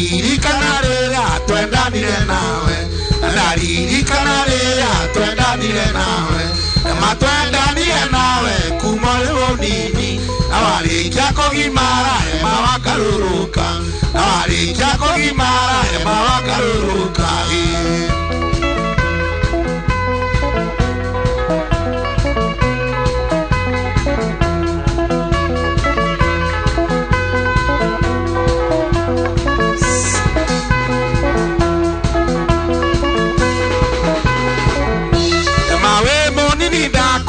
ndaririkana rĩrĩa twendanire nawe, ndaririkana rĩrĩa twendanire nawe, ma twendanire nawe kuma ũrĩ mũnini, na warĩkia kũgimara ema wakarũrũka, na warĩkia kũgimara ema wakarũrũka.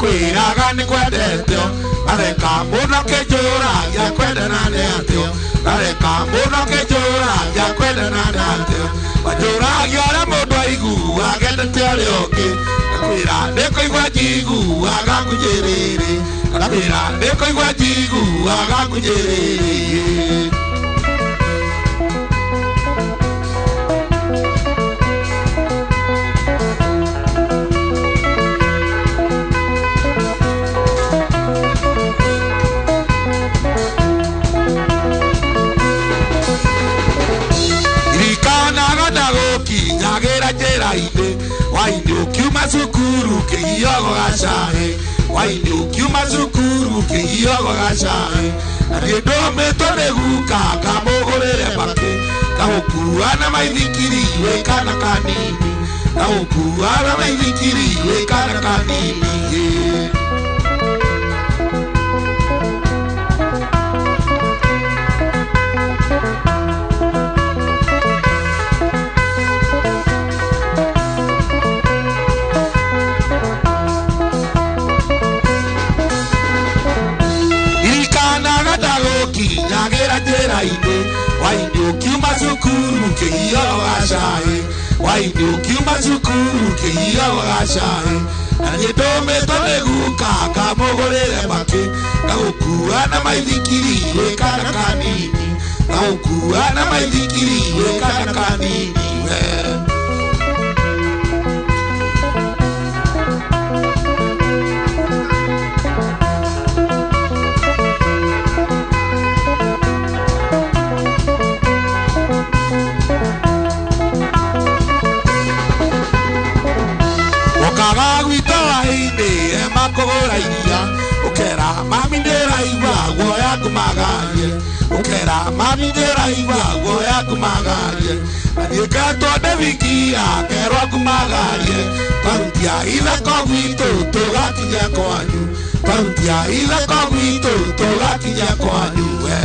Kwĩraga nĩ kwendetwo areka mũno kĩnjũragia kwendana nĩ atĩa, areka mũno kĩnjũragia kwendana nĩ atĩa, wanjũragia ũrĩa mũndũ aiguaga endete ũrĩa ũngĩ, ngakwĩra ndĩkũigua njiguaga ngunjĩrĩrĩ, ngakwĩra ndĩkũigua njiguaga ngunjĩrĩrĩ. Waini ukiuma cukuru kĩhiyogo gacaĩ, waini ukiuma cukuru kĩhiyogo gacaĩ, na niĩ ndũmĩtwo nĩ guka ngamũgũrĩre makĩ, ngagũkua na maithikiri wĩ kana kanini, ngagũkua na maithikiri wĩ kana kanini. Waini ukiuma cukuru kĩhiyogo gacaĩ, waini ukiuma cukuru kĩhiyogo gacaĩ, na niĩ ndũmĩtwo nĩ guka ngamũgũrĩre makĩ, ngagũkua na maithikiri wĩ kana kanini, ngagũkua na maithikiri wĩ kana kanini we. Ukera mami ndĩraigua guoya ngumagarie, ukera mami ndĩraigua guoya ngumagarie, na niĩ ngetwo ndĩ wikia ngerwo ngumagarie, twarutia ithako gwitũ tũgakinya kwanyu, twarutia ithako gwitũ tũgakinya kwanyu we.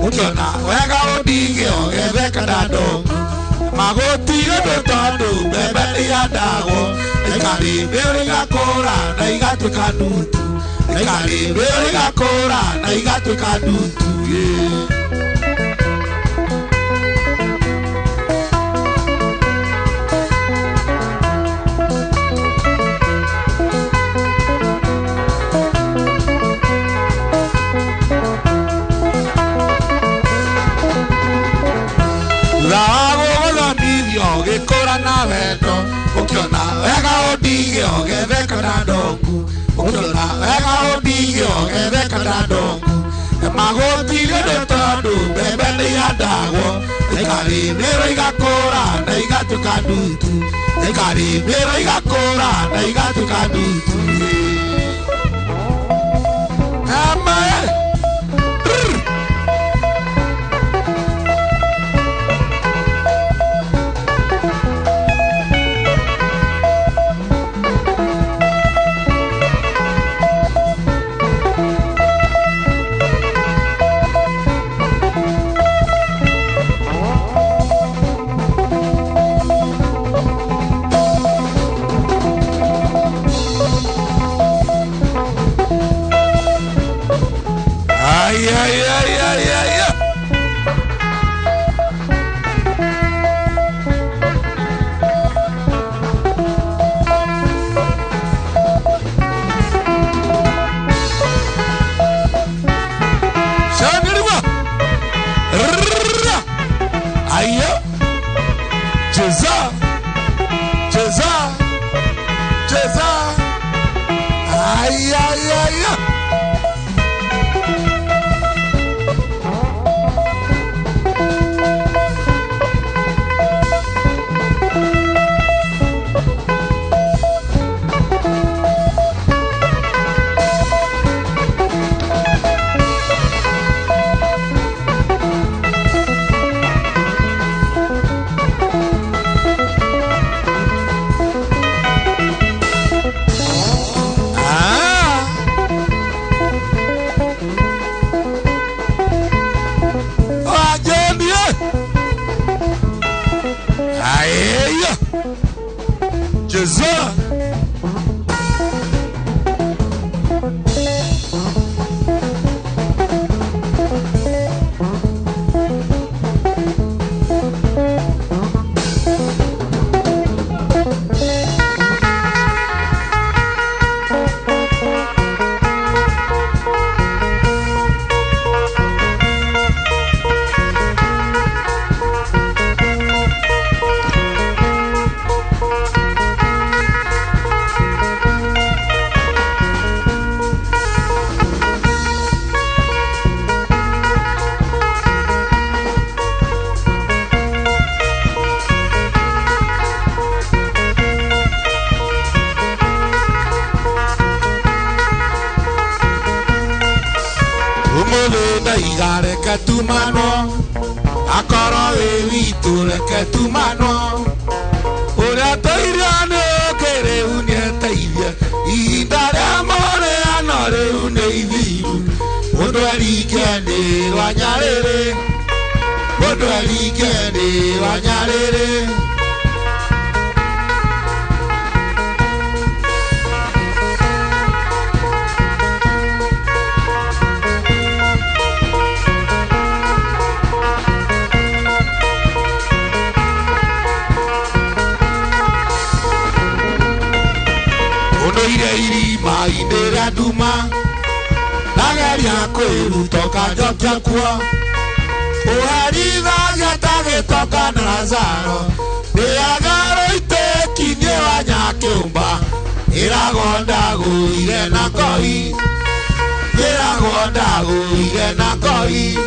Ukiona wega ũndige ũgetheka na ndongu, magũtige ndũtondũ mbembe nĩihandagwo, ikarĩmĩrwo igakũra na igatuĩka ndutu, ikarĩmĩrwo igakũra na igatuĩka ndutu. Gĩkũra na wendo, ukiona wega ũndige ũgetheka na ndongu, ukiona wega ũndige ũgetheka na ndongu, magũtige ndũtondũ mbembe nĩihandagwo, ikarĩmĩrwo igakũra na igatuĩka ndutu, ikarĩmĩrwo igakũra na igatuĩka ndutu. Aya, Jeza, Jeza, Jeza. Ay, ay, ay, ay. Que tu mano, a coro de viture que tu mano, ora toirane que re unieta y dare amore a no re uneiviru, ondo alikene bañarere, ondo alikene bañarere. Maidera duma, nagaria kweru toka jokja kwa. Ohariva yatage toka nazaro, de agaro ite kinye wanyake umba. Iragonda go irena koi, iragonda go irena koi.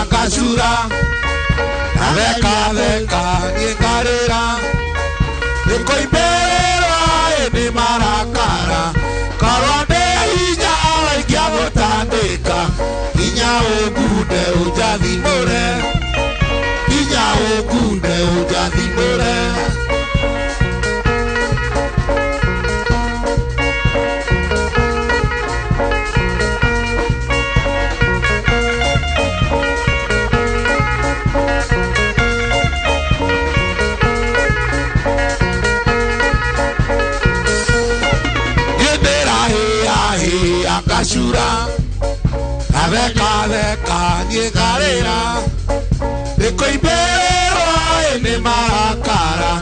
Akashura, veka ni carrera, de coibera ni maracara, caronde ija la que abotandeca, iña ogunde uja dimore, iña ogunde uja dimore. Akashura, veka ni carrera, de coibero en maracara,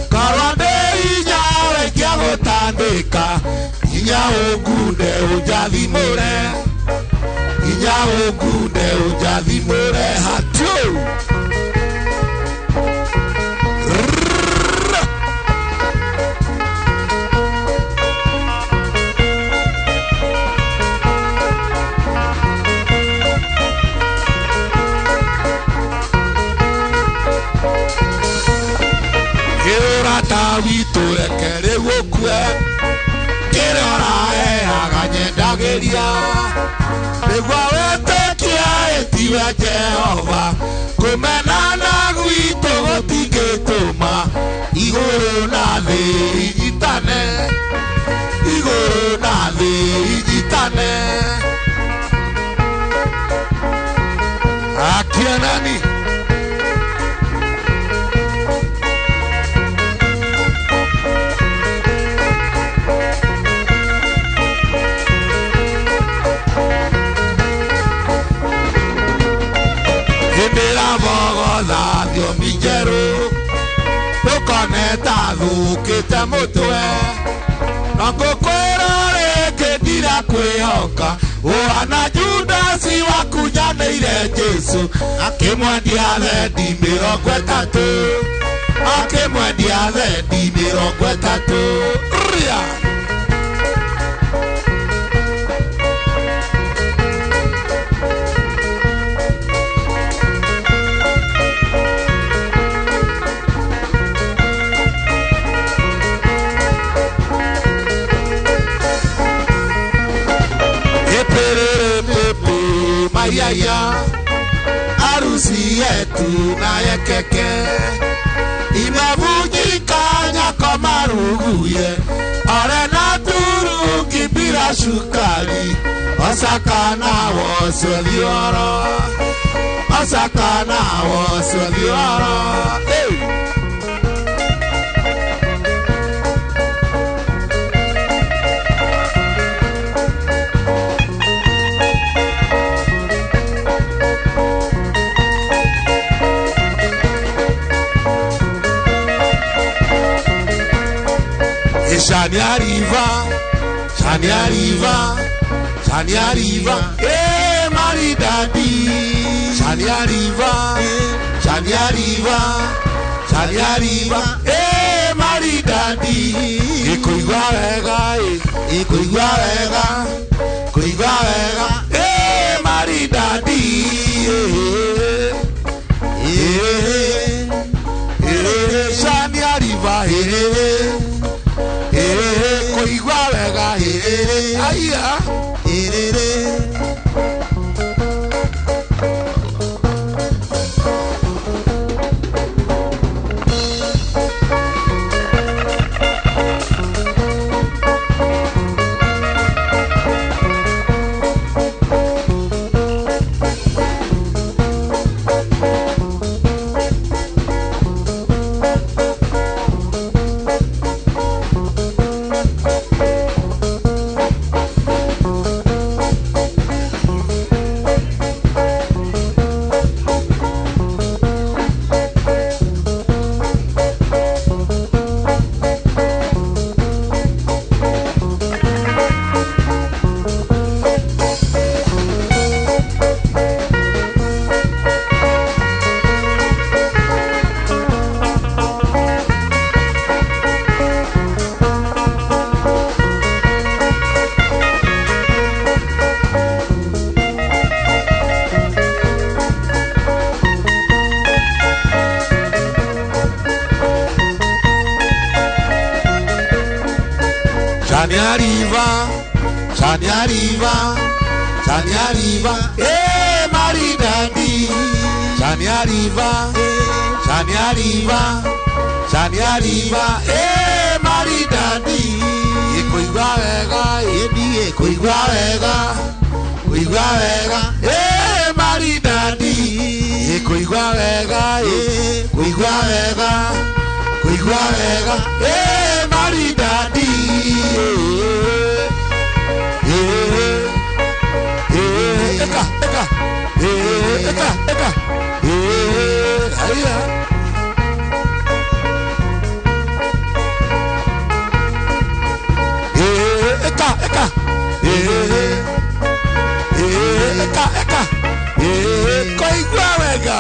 caronde ija la que abotandeca, iña ogunde uja dimore, iña ogunde uja dimore hatio. Viture kere wokwe kere ora aganye dageria begwa wetekia etiwe Jehova kumenana gwito gotigetoma igoro na the ijitane igoro na the ijitane akianani. la dio minjero Ukoneta dhukite mutwe Nongukwirore kindira kwihoka Uana Judasi wakunyanĩire Jesu Akĩmwendia thendi 30 Akĩmwendia thendi 30 Ria Mayaya harusi yetu na yekeke imevunjika nyako maruguye ore na turungi bila shukari osakana wosolioro osakana wosolioro Shani arriva, maridadi. Shani arriva, maridadi. Ikuigwa wega, maridadi. Shani arriva, Koigwa wega aya Shani arriva, maridadi. Shani arriva, maridadi. Ikuigwa wega, maridadi. Ikuigwa wega, maridadi. Eka. Haya. Eka. Koigwa wega.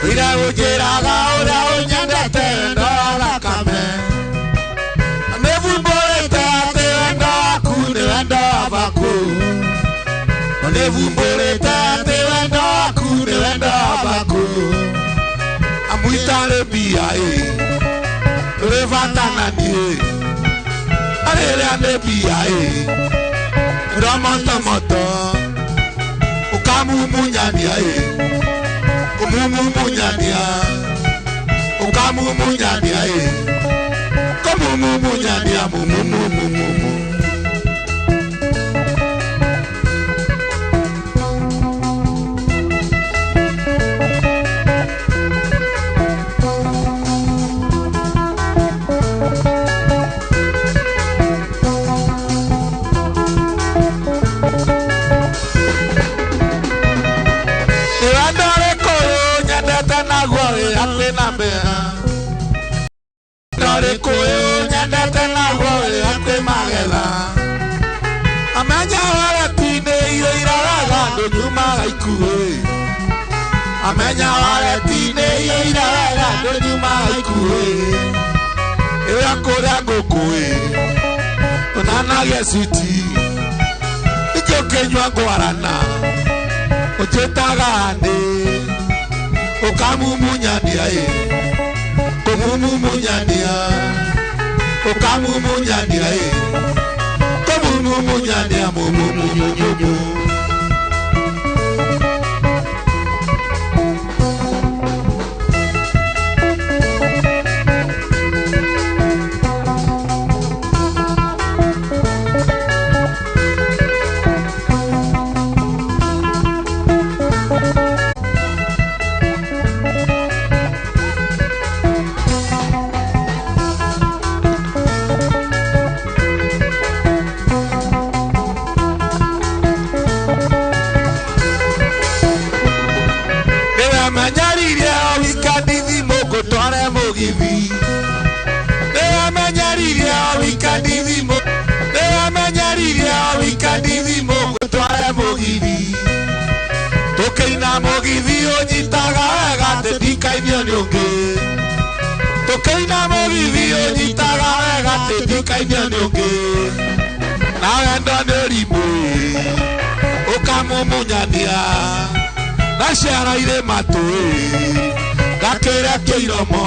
Ira ujiraga ura unyandete ndola kame pia Revata nani Arele pia Ramata moto Ukamu munyania Umumu munyania Ukamu munyania Kamu munyania mumu Nore koyo nyandete na goe akwe magela Amanya wala tine iyo iraraga ndonyuma gaikuwe Amanya wala tine iyo iraraga ndonyuma gaikuwe Ewa kora gokoe Onana gesiti Ijo kenywa guarana Ojetaga ande Okamu munyania Komumu munyania Okamu munyania Komumu munyania mumu Tokeina mogithi onyitaga wega tindikainio nĩ ũngĩ Tokeina mogithi onyitaga wega tindikainio nĩ ũngĩ Na wendo nĩ ũrimũ ũkamũmunyania Na ciara irĩ matũ Gakĩrĩa kĩiromo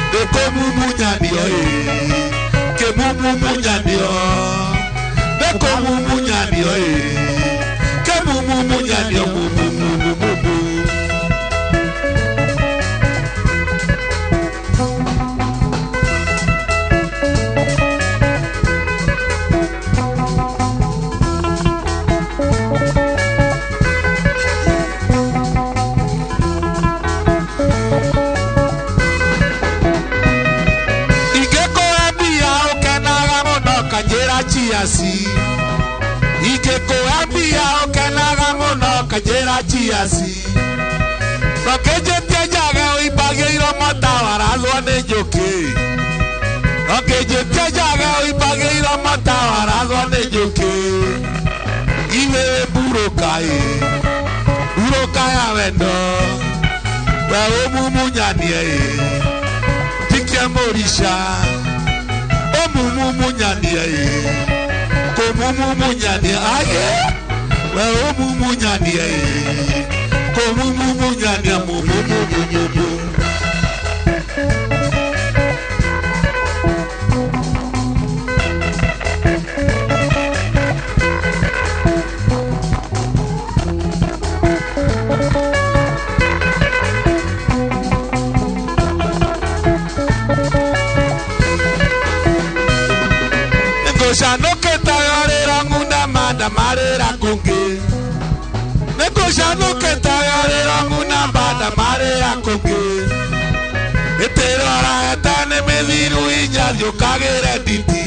Ndĩkũmumunyania Kĩmumumunyanio Ndĩkũmumunyania Kemumumunyanio mumumu Ikekoambia okenaga muno kajera chiasi Nokejetia jaga uibageiro matawarazwa nĩ njũkĩ Nokejetia jaga uibageiro matawarazwa nĩ njũkĩ Iwe buroka ya wendo We ũmumunyanie Tikia morisha Ũmumunyanie Komumunyania We omumunyania Komumunyania mumumu Negociando que tagarera ngunda manda marera kungi Negociando que tagarera ngunda manda marera kungi Etero ara etane mediru inyadio kagere diti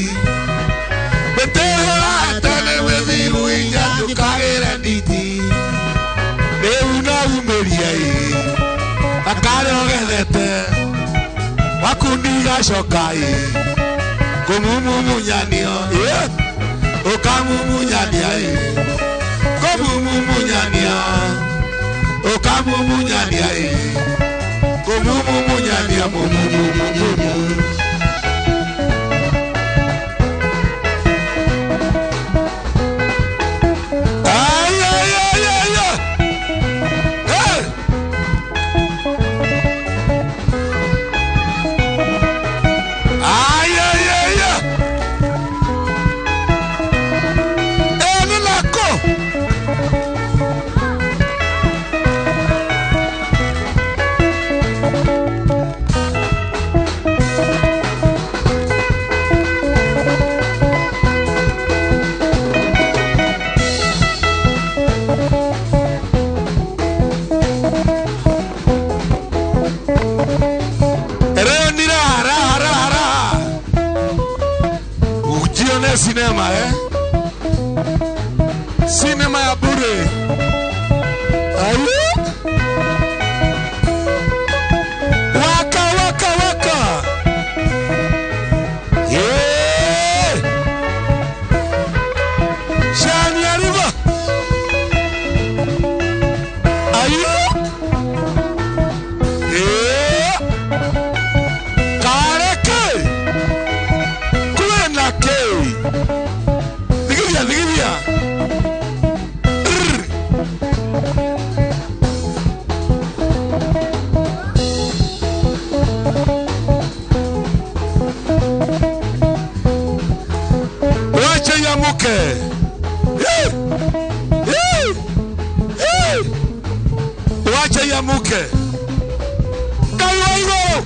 Etero ara etane mediru inyadio kagere diti Neuna umeria Akare ogedete Wakundiga shokai Komumumunyanio Okamumunyania Komumunyania Okamumunyania Komumunyania mumumu Ay ay ay ay ay muke wacha ya muke kaiwaigo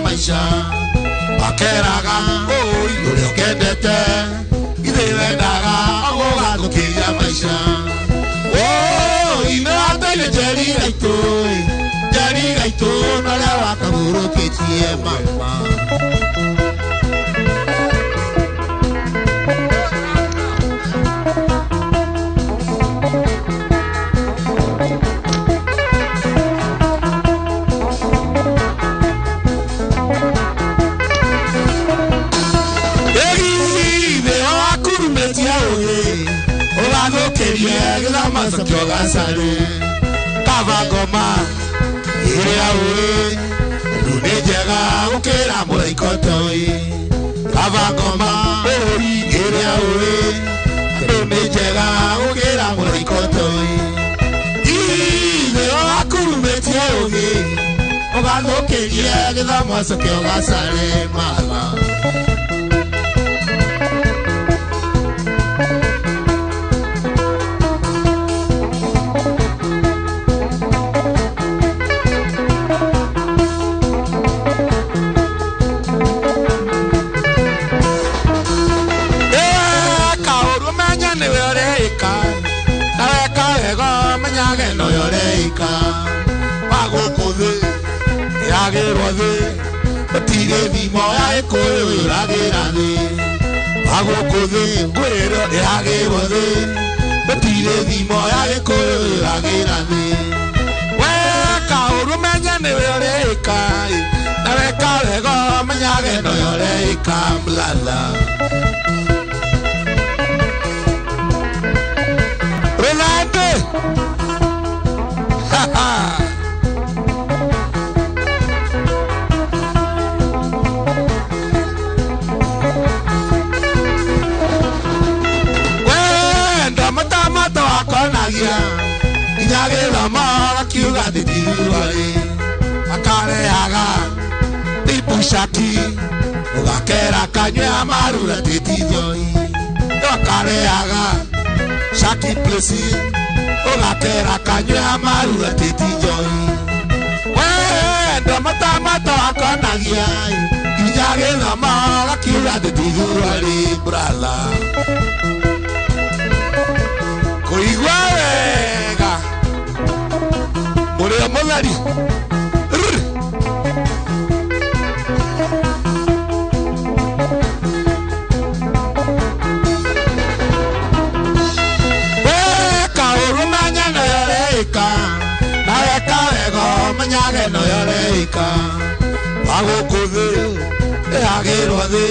maisha bakeraga oi uri okendete ithewendaga agogathukiria maisha oi nateire njeri gaitu naria wakagurukitie mama Sare kavagoma iriawe lunejega ukera muraikotoi kavagoma iriawe lunejega ukera muraikotoi ine akurumetie oge ogalokeria githamo sokyo gasare mama Tire mi moya e koyo ragirane agokode gwero e agewode tire mi moya e koyo ragirane we ka urumenya ne yore kai na we ka go manyage no yore kamlala Rolande ha ha Inyagera mara kiuga ditiruare akare aga dipushaki ugakera kanywe amarura titidoi akare aga shaki plesi ugakera kanywe amarura titidoi wenda mata akonagia inyagera mara kiuga ditiruare brala koigwega Mure molari Weka urumanya no yoreika na weka ego manyage no yoreika agokuthe agirwa thi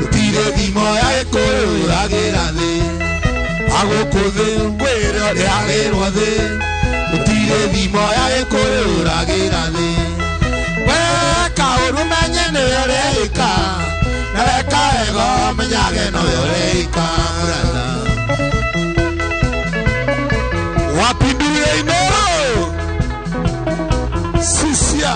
utire thimo ya ikoyo agira thi agokuthe gwiro agirwa thi utire thimo ya ikoyo agira thi weka urumanya no yoreika na weka ego manyage no yoreika brother wapinduye inoro sisia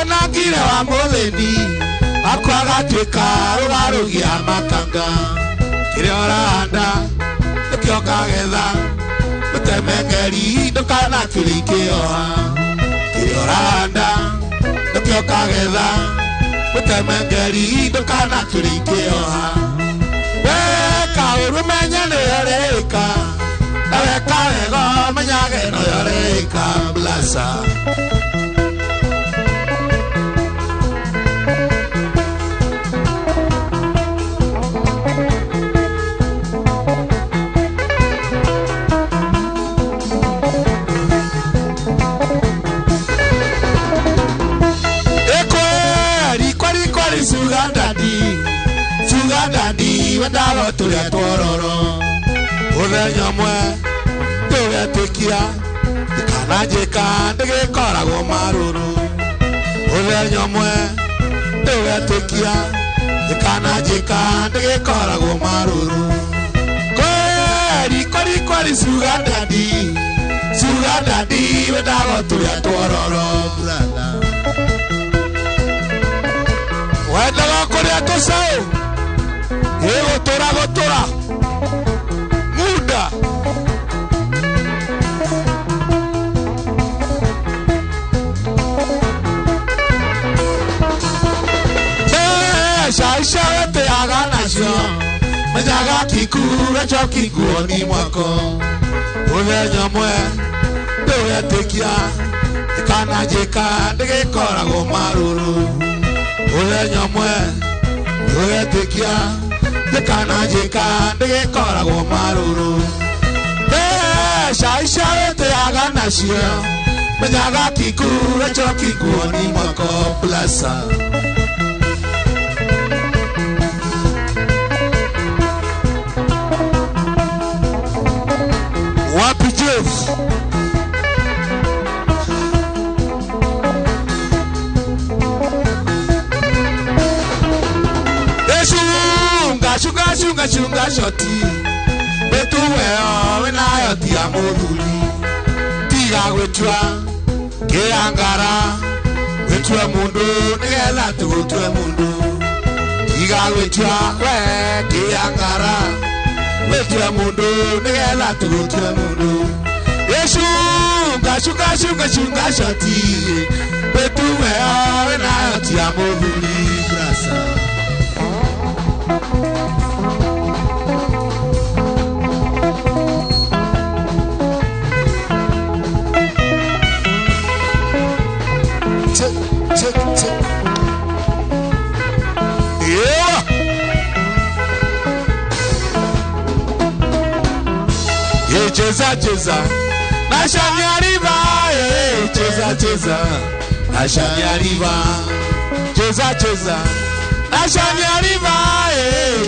onagire wa mutheni akwagatuika rugarugia makanga kire oranda ukioka getha utemengeri ndukana turike oha Yoranda Nokio kagetha Utemengeri Ndukana turikioha Weka urumenya ni yoreka Weka wego menyage no yoreka Blasa Sugar daddy, wadago tulia twororo. Uthenya mwe, tuya tekia, kana jeka ndege korago maruru. Uthenya mwe, tuya tekia, kana jeka ndege korago maruru. Kwari sugar daddy, wadago tulia twororo, brother. Wadago kulia tosao. Gotora muda Shaisha te agana sho Majaga kikura chokiku oni mwako Uthenya mwe Doya tekia Ikana jeka Ndege korago maruru Uthenya mwe Doya tekia Dekana jeka ndege korago maruru Shaisha te agana shio Menyaga kikura chokiku oni mwako Plaza Wapi Jeff Shunga shoti Betu weo wena yoti amoduli Tiga wetwa Ke angara Wetwa mundu Nigela tu wetwa mundu Tiga wetwa we Ke angara Wetwa mundu Nigela tu wetwa mundu Shunga shoti Betu weo wena yoti amoduli Brasa Cheza Nashani arriba cheza Nashani arriba cheza Nashani arriba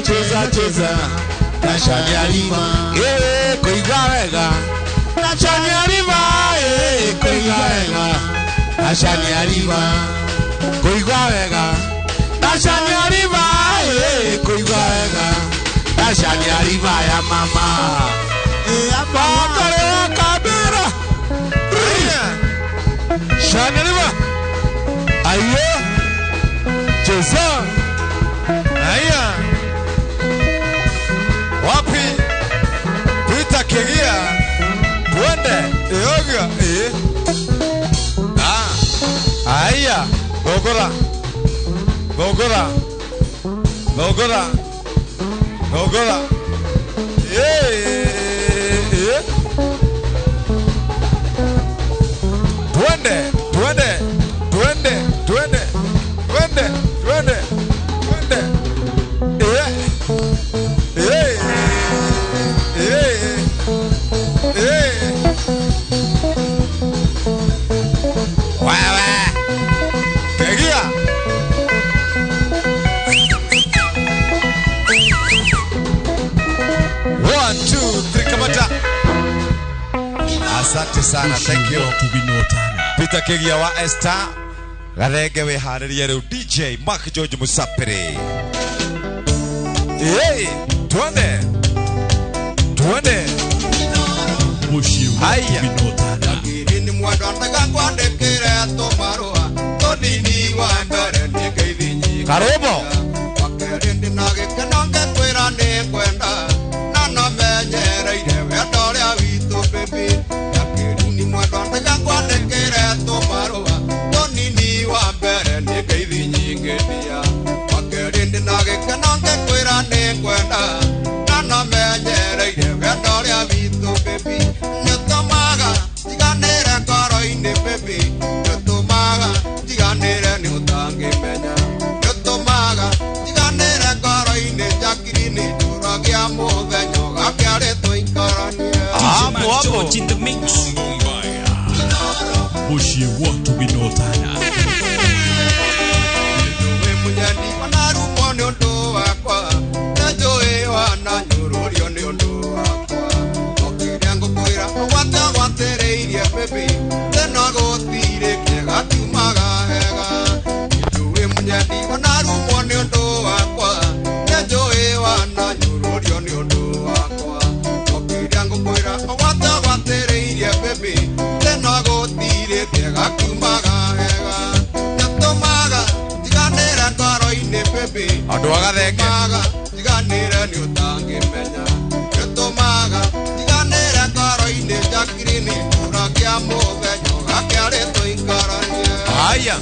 cheza Nashani arriba koigawega Nashani arriba koigawega Nashani arriba koigawega Nashani arriba koigawega Nashani arriba ya mama Bakare kabira Shaneriba Ayo Cheza Aya Wapi Pita kegia Twende Eogia Aya Gogora Asante sana, thank you. Peter Kegia wa Esther. Garege we hariria reu DJ Mark George Musapere. Hey, tuende. Haya. Ni mwanda ndagwa ndekere tomarua. Tonini wa mbere ngeithinyi. Karobo. Wakerindi nage kenonge kwira ni kwenda. Nana menyereire wendo ria witu baby. Ni mwanda ndagwa ndekere tomarua. George in the mix. Bushi what to be no tana. Aduaga denge diganera ni utange menya ketomaga diganera karo ine jakrini urakia moga nyoga kare to inkaranya aya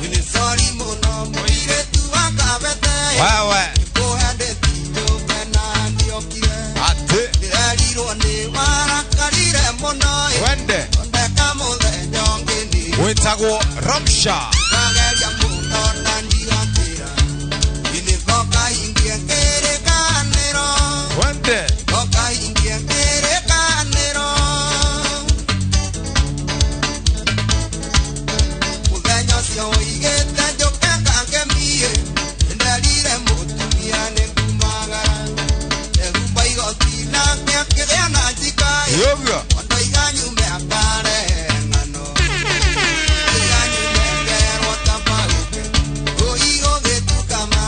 ini sari mono moire tu akabete wawe ko hande tu bena ndiokire ate diriro ne mara kalire mono wende ndeka mole jongeni wetago ramsha gageria mono nandigatira Boca india quiere canero. ¿Cuánto? Boca india quiere canero. Udaño si oye te yo que mie. En realidad mucho miane kumaga. De un país oscila que de una chica. Yoga. Cuando igaño me apare no. Igaño me quiero tapar. Oigo de tu cama.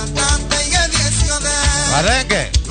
Arenque.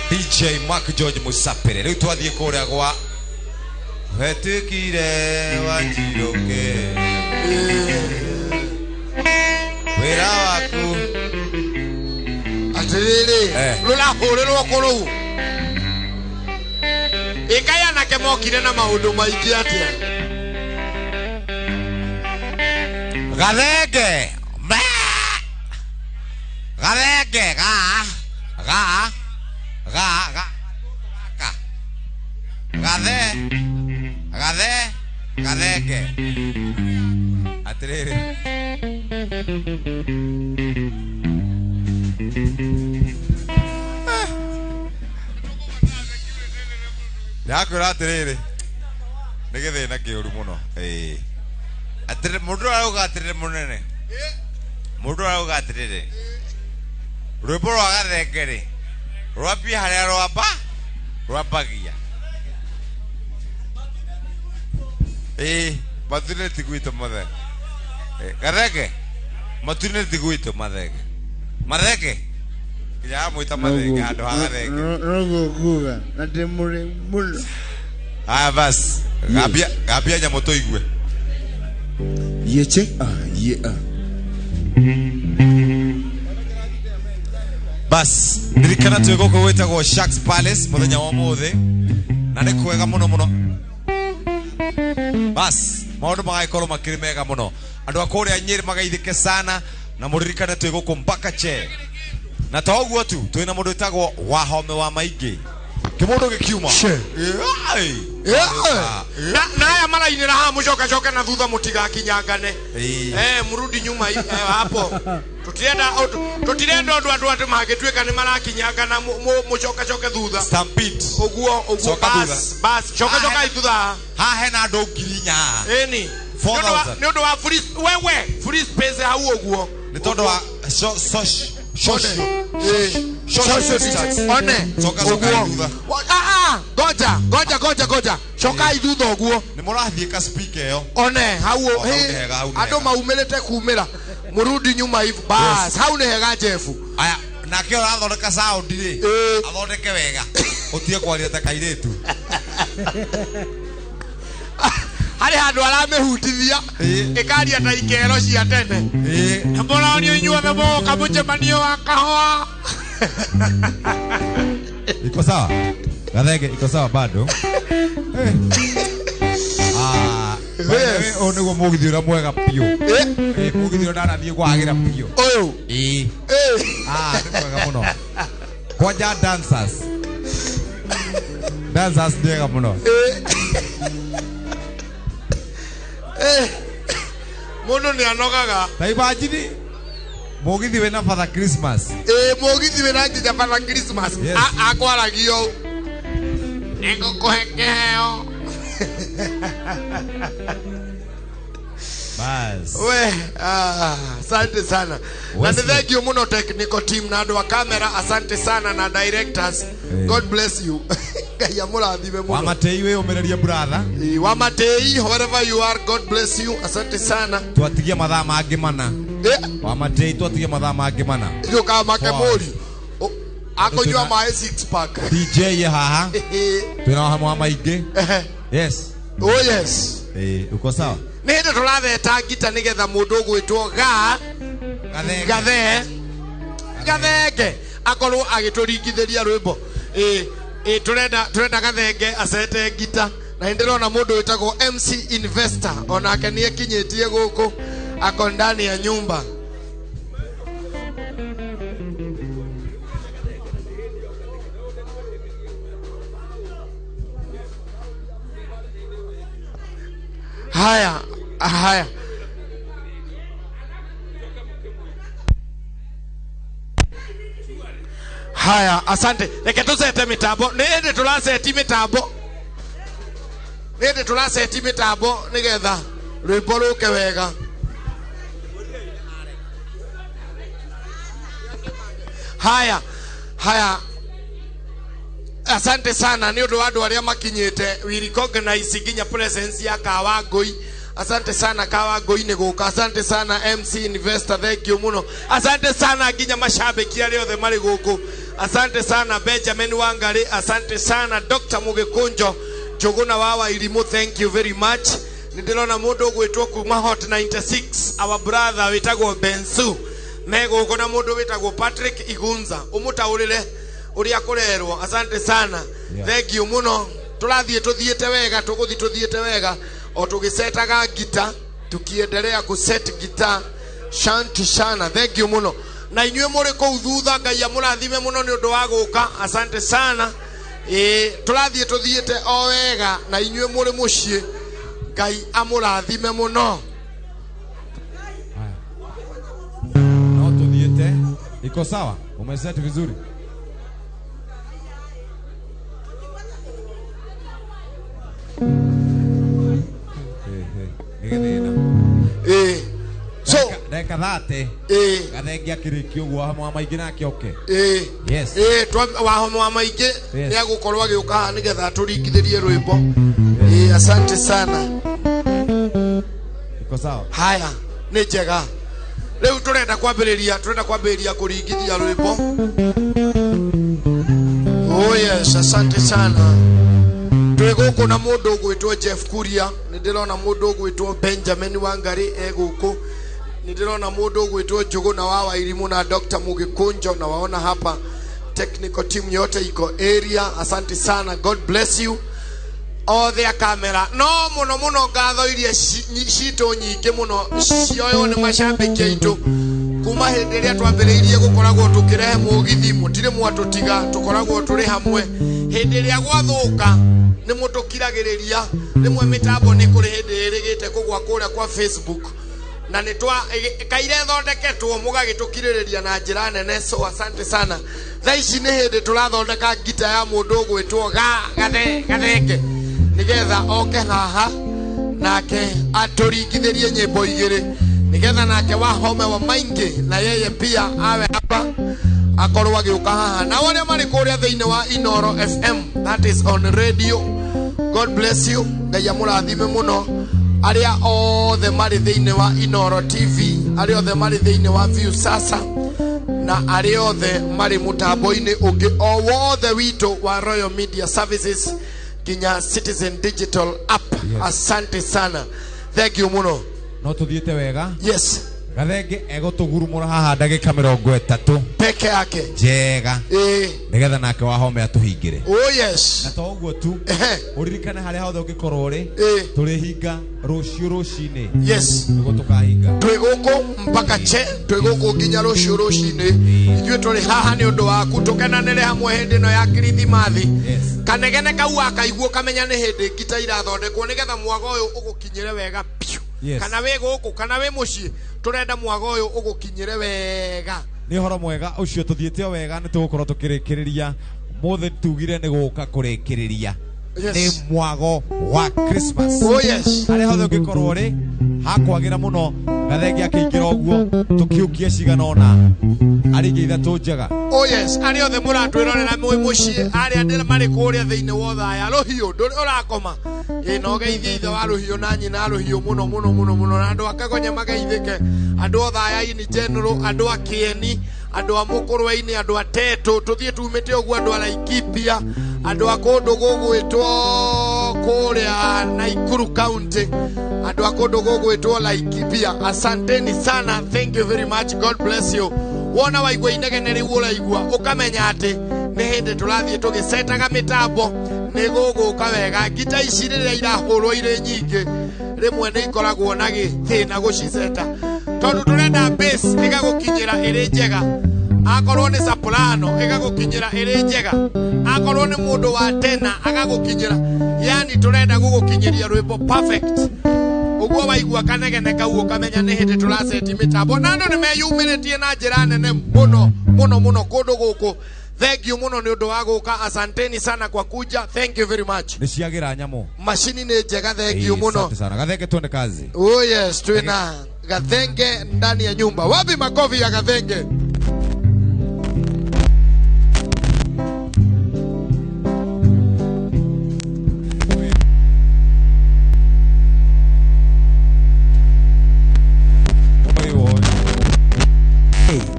DJ Mark George Musapere riu twathie kuria gwa wetukire wanjiroke wira waku atiriri rura hurirwo kuru ikaya nake mokire na maundu maingi atia Gathenge. Gathenge. Gathenge. Atiriri. Yakura atiriri. Nigeze na kiuru muno. Atiriri mundu arauga atiriri munene. Mundu arauga atiriri. Rwimbo rwa Gathenge ri. Rwambia haria rwambagia. Matune tiguito Mathenge. Gathenge. Matune tiguito Mathenge. Mathenge. Ya muita Mathenge ando ha Gathenge. Rogo kuga na temure mulo. Bas. Gabia nyamoto igwe. Yeche Bas, ndirikana twegoko wetagwo Sharks Palace muthenya wa muthe na ni kwega muno. Bas, maundu magaikorwo makiri mega muno. Andu akuria Nyeri magaithike sana na muririkane twegoko mpaka che. Na toguo tu twina mundu wetagwo Wahome wa Maingi. Kimundu gikiuma. Na haya mara inira ha mucoka na thutha mutiga kinyangane. Murudi nyuma hapo. Tutirenda andu magitweka ni marakinyangana mucoka thutha. Stampede. Oguo bas coka thutha. Ha hena andu ngirinya. Eni. 4000. Ni undu wa free space hau oguo. Ni tondu wa One. Goja. Choka ithutha oguo. Ni murathie ka speaker yo. One hau andu maumirite kumira. Murudi nyuma hivi. Bas, hau ne hega Jeff. Aya, na kio rathondeka sound ri. Athondeke wega. Utie kwaria ta kairetu. Hari handu aramehutithia ikaria ta ikero cia tene mboronio inyuo memoka mucemanio wa kahwa iko sawa Gathenge iko sawa bado niguo mugithi uria mwega piu mugithi uria ndanathie kwagira piu uyu ni mwega muno kwanja dancers ndega muno mundu ni anogaga taibajini mugithi wena Father Christmas mugithi wena nginya Father Christmas akwaragio ego kuhekeo bas asante sana na thank you muno technical team na andu wa camera asante sana na directors God bless you ya murathime muno Wamatei we umereria brother Wamatei wherever you are God bless you asante sana twatigia mathaa mangi mana Wamatei twatigia mathaa mangi mana yuka make muri akonywa my 6 pack DJ haha tuna hamwe wa Maingi yes yes uko sawa ni hindi turatheta ngita nigetha mundu gwitwo Gathenge akorwo agituringithiria rwimbo turenda Gathenge acete ngita na ndirona mundu witagwo MC Investor onake ni ekinyitie guku ako ndani ya nyumba haya asante reke tusete mitambo nende turaseti mitambo nigetha rwimbo ruke wega haya asante sana ni undu andu aria makinyite we recognize ginya presence ya Kawangui asante sana Kawangui ni guka asante sana MC Investor thank you muno asante sana ginya mashabiki aria othe mari guku asante sana Benjamin Wangari asante sana Dr. Mugikunjo Joguna wawa ilimu thank you very much nindirona mundu gwitwo kuma Hot 96 our brother witagwo Bensu nego kuna mundu witagwo Patrick Igunza umutaurire uria kurerwo asante sana thank you muno turathie tuthiete wega tuguthi tuthiete wega o tugisetaga ngita tukiendelea kuset guitar. Shanti sana, thank you muno. Na inywe muri kou thutha Ngai amurathime muno ni undu wa guka. Asante sana. Turathie tuthiete o wega na inywe muri mucii Ngai amurathime muno. No tuthiete iko sawa, umeset vizuri. So deka thate gathengia kiriki uguo hamwe maingi nake oke yes wa hamwe maingi ni agukorwo agiuka nigetha turingithirie rwimbo. Asante sana. iko sawa. Haya ni njega. Leo turenda kwambiriria kuringithia rwimbo. Oh yes, asante sana. Twiguku na mundu ugwitwo Jeff Kuria, nindirona mundu ugwitwo Benjamin Wangari eguku, nindirona mundu ugwitwo Njugu na wawa irimu na Dr. Mugikunjo, na waona hapa technical team yote iko area. Asante sana, God bless you. All their camera no muno ngatho iria cito nyingi muno cioyo ni mashambiki aitu kuma hindi ria twambiriirie gukoragwo tukirehe mugithi mutire mwatutiga tukoragwo turi hamwe hindi ria gwathuka ni mutukiragiriria rimwe mitambo ni kuri hindi irigite kugwa kuria kwa Facebook na nitwa kaire thondeketwo mugagitukiririria na njira nene. So asante sana. Thaici ni hindi turathondeka gita ya mundu gwitwo gathenge nigetha oke haha nake aturingithirie nyimbo igiri nigetha nake wahome wa maingi na yeye pia awe hapa akorwo agiuka haha na wale mari kuria thiini wa Inoro FM, that is on radio. God bless you. Ngai amurathime muno aria othe mari thiini wa Inoro TV, aria othe mari thiini wa View Sasa na aria othe mari mutambo-ini ungi o wothe witu wa Royal Media Services kinya Citizen Digital app. Yes. Asante sana, thank you muno. No tuthiete wega. Yes. Gathenge ego tugurumura haha ndagika 30 peke yake njega nigetha nake wahome atuhingire. Oh yes. Na to uguo tu uririkane haria hothe ungikorwo ri turihinga rucio rucini. Yes. Nigo tukahinga twiguku mpaka twiguku nginya rucio rucini ithuĩ turi haha ni undu waku tukenanire hamwe hindi no ya Kirithimathi. Kanegene kau akaiguo kamenya ni hindi ngita irathondekwo nigetha mwago uyu ugukinyire wega piu. Yes. Kana we guku kana we mucii turenda mwago uyu ugukinyire wega. Ni horo mwega ucio tuthiete wega ni tugukorwo tukirikiriria mothe tugire ni guka kurikiriria. Yes. Ni mwago wa Christmas. Oh yes. Haria hothe ungikorwo ri hakwagira muno gathenge akiingira uguo tukiukie ciganona aringi ithatu njega. Oh yes, aria othe muratwirorera mucii aria ndira mari kuria thiini wa thaya ruhiu nduri urakoma no geithie ithe wa ruhiu na nyina ruhiu muno na andu akagonya mageithike andu othaya in general andu akieni andu a mukurwe-ini andu atetu tuthie tumite uguo andu a Laikipia andu a kundu gugwitwo kuria Naikuru County andu a kundu gugwitwo Laikipia. Asanteni sana, thank you very much, God bless you. Wona waigua inegene riu uraigua ukamenya ati ni hindi turathie tugisetaga mitambo ni guguka wega. Ngita ici riria irahurwo iri nyingi rimwe ni ikoragwo na githina guciceta tondu turenda bass igagukinyira iri njega, akorwo ni soprano igagukinyira iri njega, akorwo ni mundu wa tena agagukinyira, yani turenda gugukinyiria rwimbo perfect. Uguo waigua kanegene kau ukamenya ni hindi turaceti mitambo na andu ni meyumiritie na njira nene muno kundu guku. Thank you muno ni undu wa guka. Asanteni sana kwa kuja, thank you very much. Ni ciagira nyamu mashini ni njega, thank you muno. Asante sana. Gathenge tuende kazi. Oh yes, tuena gathenge ndani ya nyumba. Wapi makofi ya gathenge?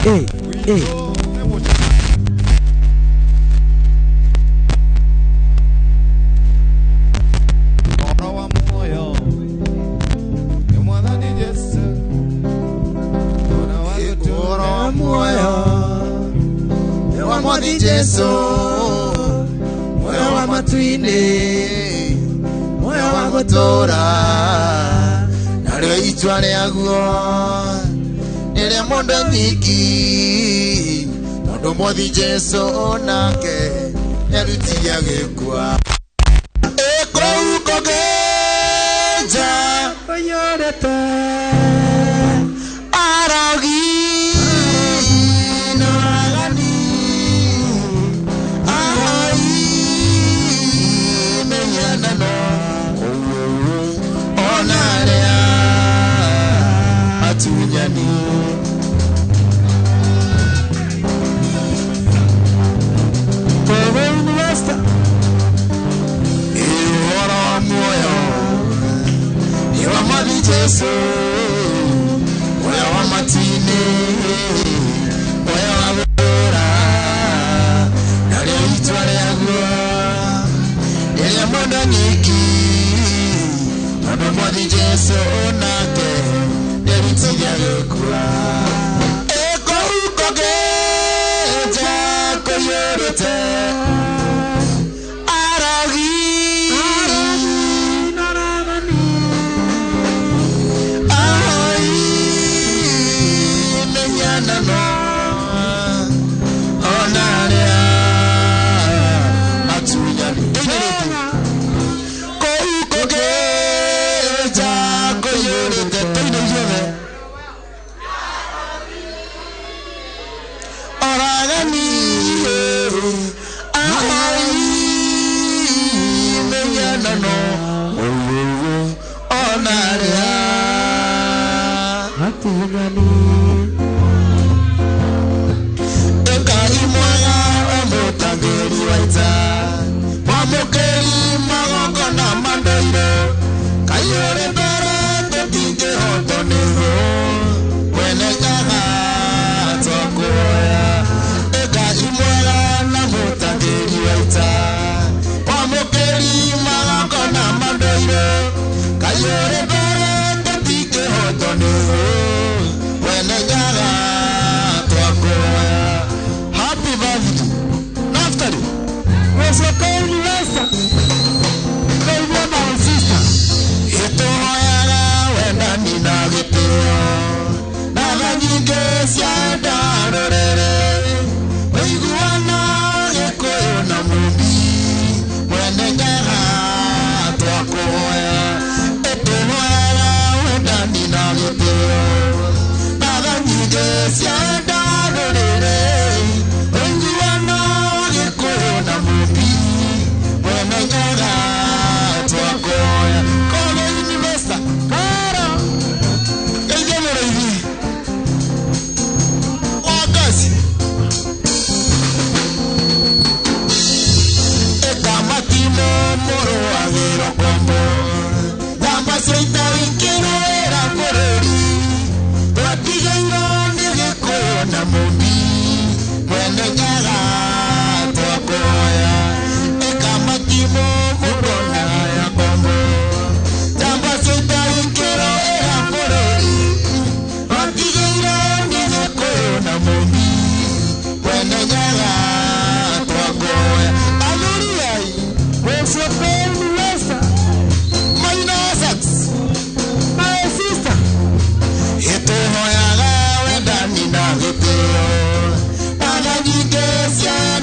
Hey. Jesu moyo wa matuine moyo wa gutura na naryo itwa rĩaguo nĩrĩa mũndũ nyiki mũndũ mũthi Jesu nake nĩarutirie gĩkwa kũu kũgĩnja ũnyorete arogi noragani ahoi menyanano onarea atunyani Jesu, moyo wa matine, moyo wa bora, naryo itwa rĩaguo nĩrĩa mũndũ nyiki mũndũ mũthi Jesu nake nĩarutirie gĩkwa kũu kũgĩnja kũiyũrĩte Yeah.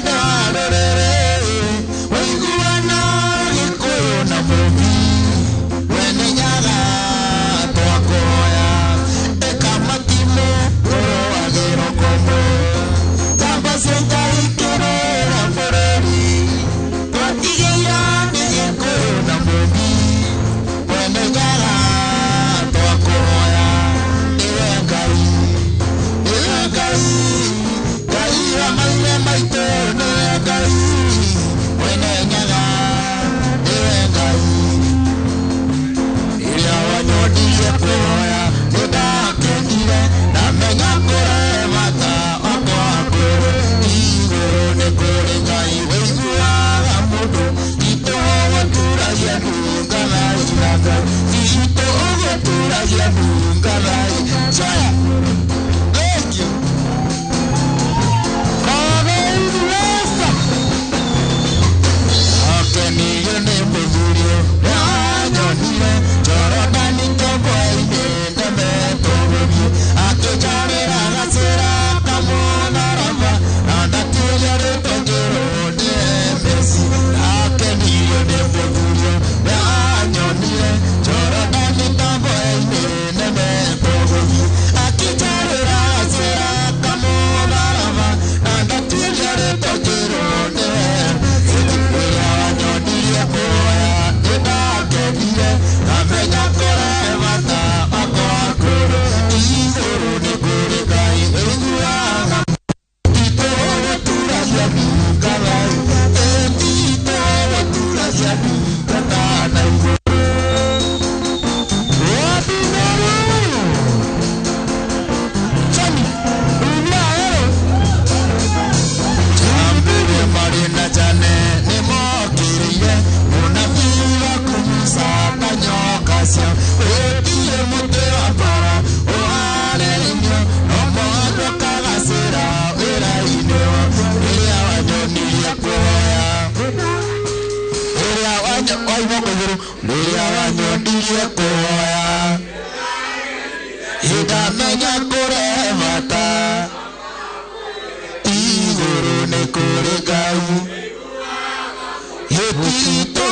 Tito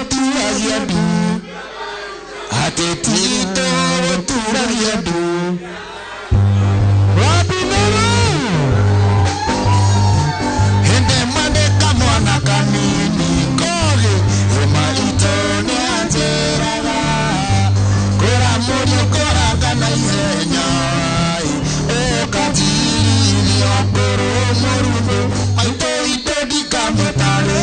turagia du ate Tito turagia du Wabinero hende mande kamwana kanini koge ema itone ateraga kora muri kora kana ihenya o katiri okoro moruno aito ito dikamotare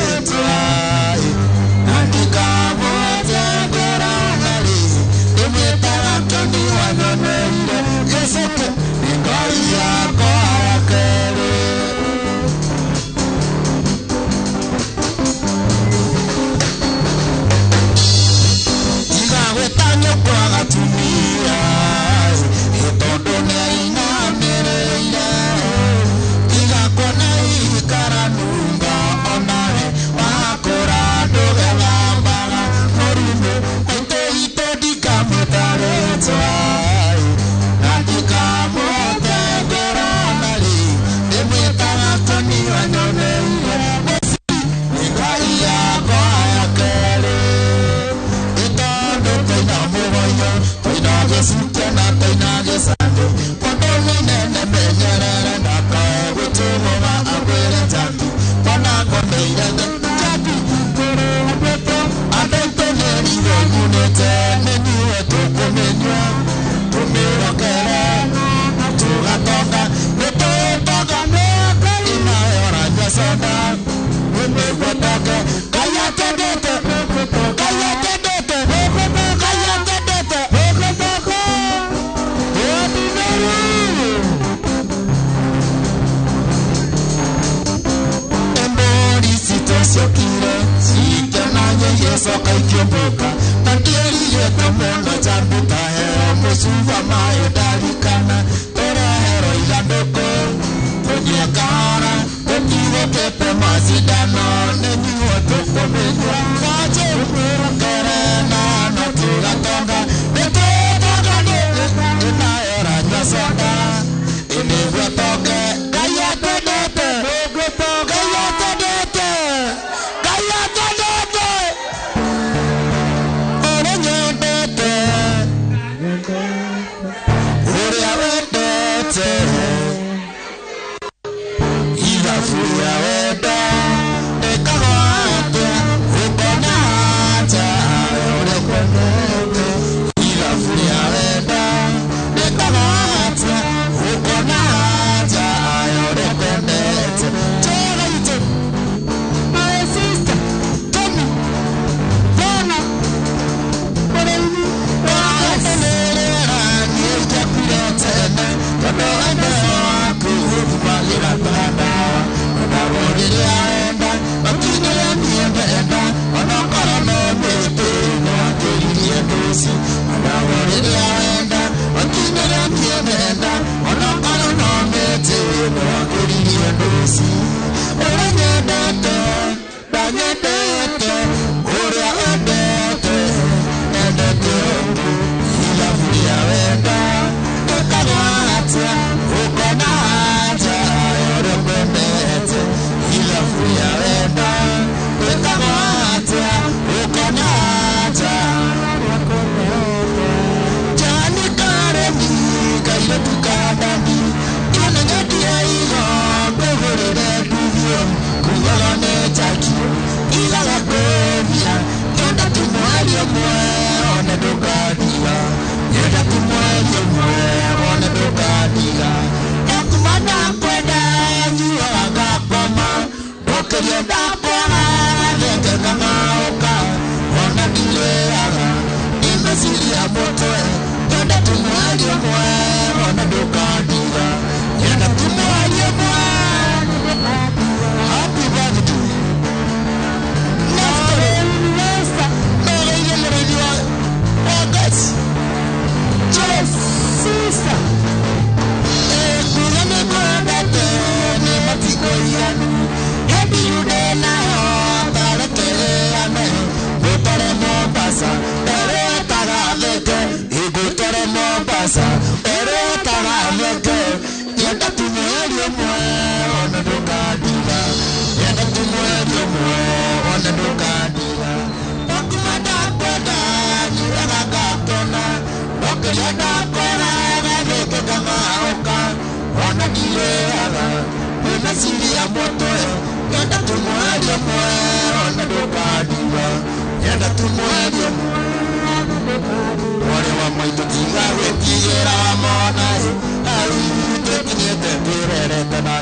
Mombasa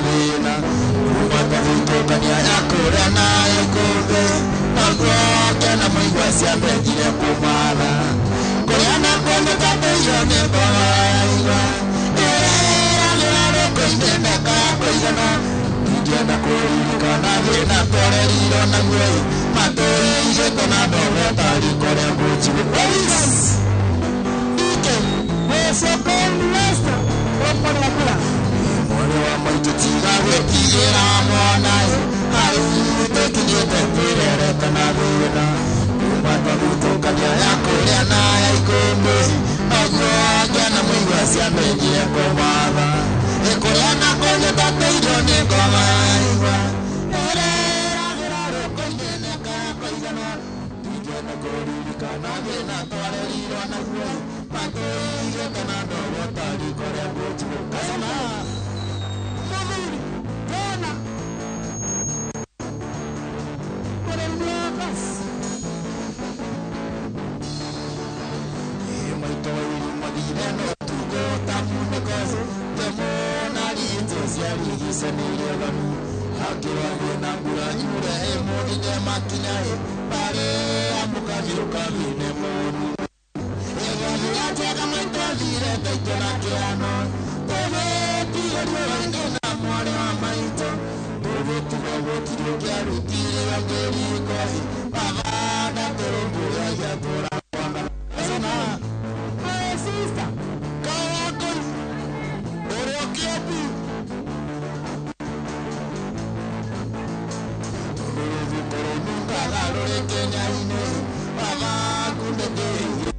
thĩna kuma tũthutũkania ya kũrĩa na ikũmbĩ naguo kena mũigua ciambĩrĩire kũmatha kũrĩa na kũndũ tatũiyo nĩ ngwaigua ĩragĩra rũkũ-inĩ mĩaka ya kũigana ingĩenda kũririkana thĩna tũrerirwo naguo matũrĩirĩtwo na ndogo tariko rĩa mũnjigu mwana wa maitũ tiga gwĩtigĩra mwana harĩ tũkinyĩte twĩrerete na thĩna kuma twathutũkania ya kũrĩa na ya ikũmbĩ naguo ngĩana mũigua ciambĩrĩirie kũmatha kũrĩa na kũndũ tatũirio nĩ ngoma yaigua ĩreragĩra rũkũ-inĩ nĩka ya kũigana ingĩenda kũririkana thĩna twarerirwo naguo matũrĩirĩte na ndogo tariko rĩa mũnjigu kasema mũthuri tena maitũ wairu mathire no tugo tamunĩkoci temona ritũ ciarigicanĩirie ganu akĩwagĩ na mbura nyure mũthige makinya barĩ amũkathiũkathinĩ mũnu ĩgothigatega maitũ thire taitũ na kĩano tũgĩtire ruoinĩ na mwarĩ wa maitũ tũgĩtuga gũtirĩ kĩarutirio kĩriko babanda tũrũmbũyagia tũrakwanga asema sister kawako ũrĩa kĩambu tũrũnungaga rũrĩ kĩnyainĩ babaku nĩkĩhingĩ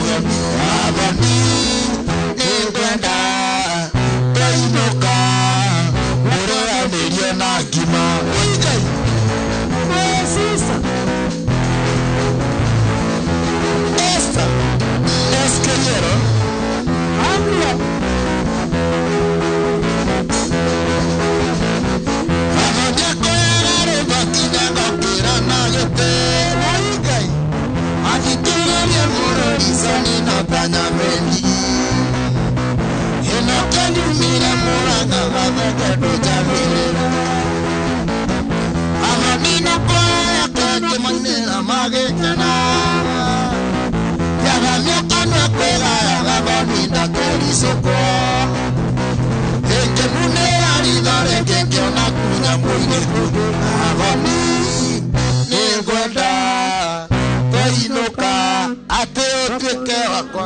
Abani nĩngwenda tũinũka mũrĩanĩrie na ngima Ngai Esther Esquero Ambia Amodia koyagare bakinya gokira na gete Ngai Agituria murorisani na tanya mendi Ino kani mira muranga gaveke dujavirira Amanina koya kake manera magekana Yaga miakana kwega yaga bonita kerisoko Eke munera ridore keke ona kunya mwine Abani nĩngwenda tũinũka atĩ ũtuĩke wakwa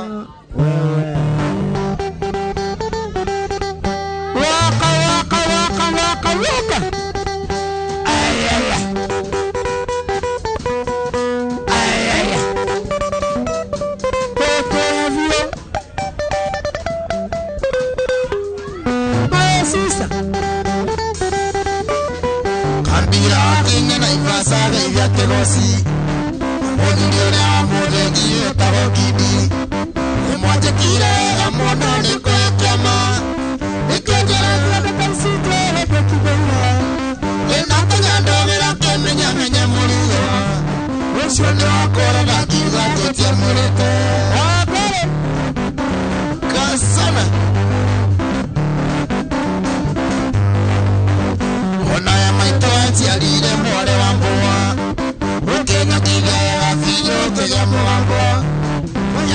waka ayaya tũtũravio sisa kambira kinye na ifasare ya tegosi Odiore amoregi tabokidi Mwaje kire amono ni kwekema Ikejera zabe kansite hepekibela Enatanya ndovera kemenya menya muriyo Ushone wakora na kiza kotia murete Wabere Kasana Ona ya maitoati alire mwore wamboa Ukenya kigaya fiyo kaya mwambo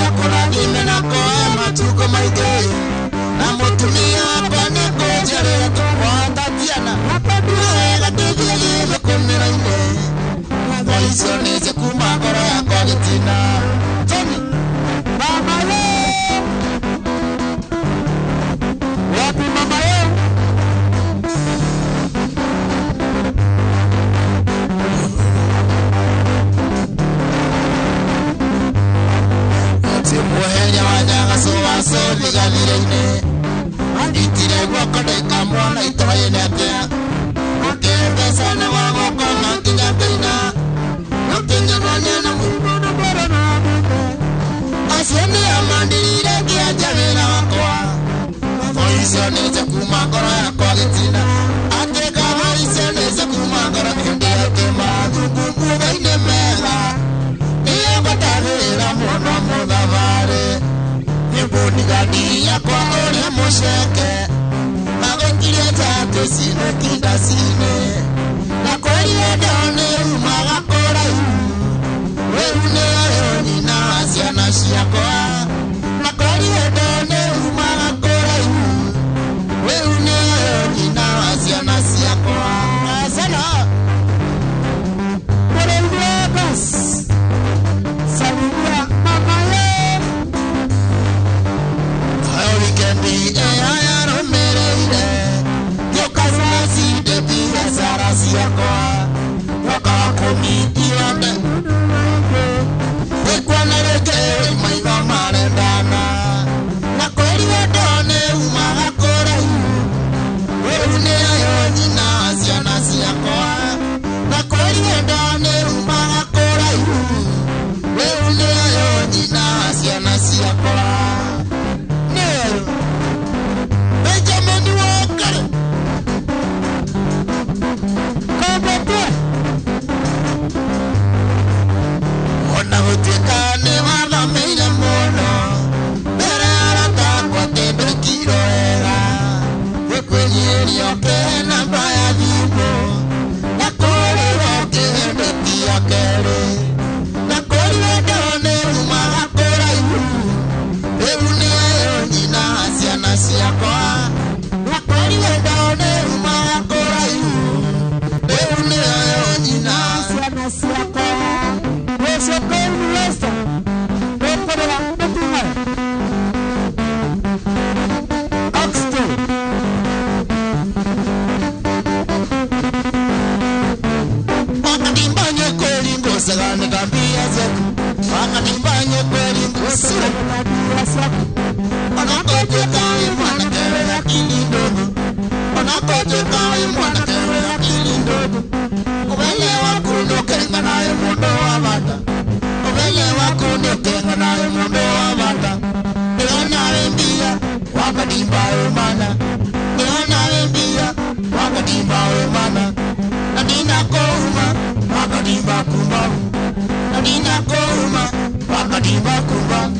Yakura dime na koe matuko maigei Na mutumia kone kojere Watatiana Wega tujili mekumira ine Waiso nise kumakoro ya kwalitina Tony Mama ye Wapi mama ye Muhenya wanyaga suwa soli galirene Itire wako deka mwana itoyene atea Ukebe sana wako na kinya beina Ukinya wanyana mwana bora na mune Asiende amandire kia javira wakwa Voiso neze kumakoro ya kwa gitina Ateka voiso neze kumakoro India kema Kukuku gaine mega Niye batavira mwana mudavare Ebonigadi yakwa ore musheke Magokile tate sine kinda sine Nakori edone umagakora Weune ayoni na asiana shiakoa Nakori edone umagakora Weune ayoni na asiana shiakoa Asana Kore ulegas Saludia mamale Ayo wikendi aya romereire Yokazuna side pia sarasi yako Yoka komiti wande Ekwana reke maiva wakatimba mana Eona embia wakatimba mana Nadina kouma wakatimba kumbavu Nadina kouma wakatimba kumbavu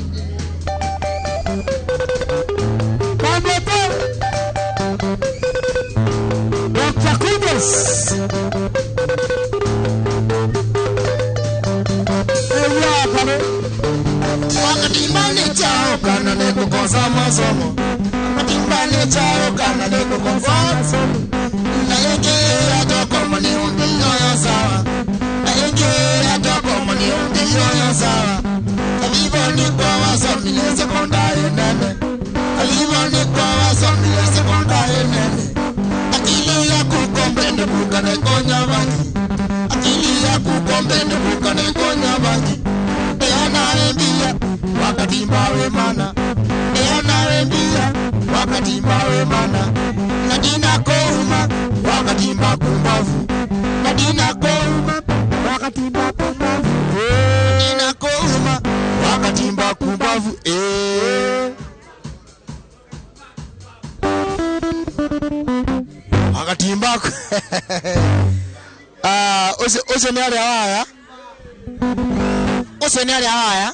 Kambeto Dr. Kubos Wakatimbane chao kana neko kosa masomo Wakatimbane chao kana neko kosa masomo Na yenge ya toko mani undiyo ya sawa Na yenge ya toko mani undiyo ya sawa Kalivo ni kwa wasomile sekondari nene Kalivo ni kwa wasomile sekondari nene Akili ya kukombrende kukane konya bangi Akili ya kukombrende kukane konya bangi Eona embia wakatimba mana Eona embia wakatimba mana Nadina kouma wakatimba kumbavu Nadina kouma wakatimba kumbavu Nadina kouma wakatimba kumbavu wakatimba ose ni ale haya Ose ni ale haya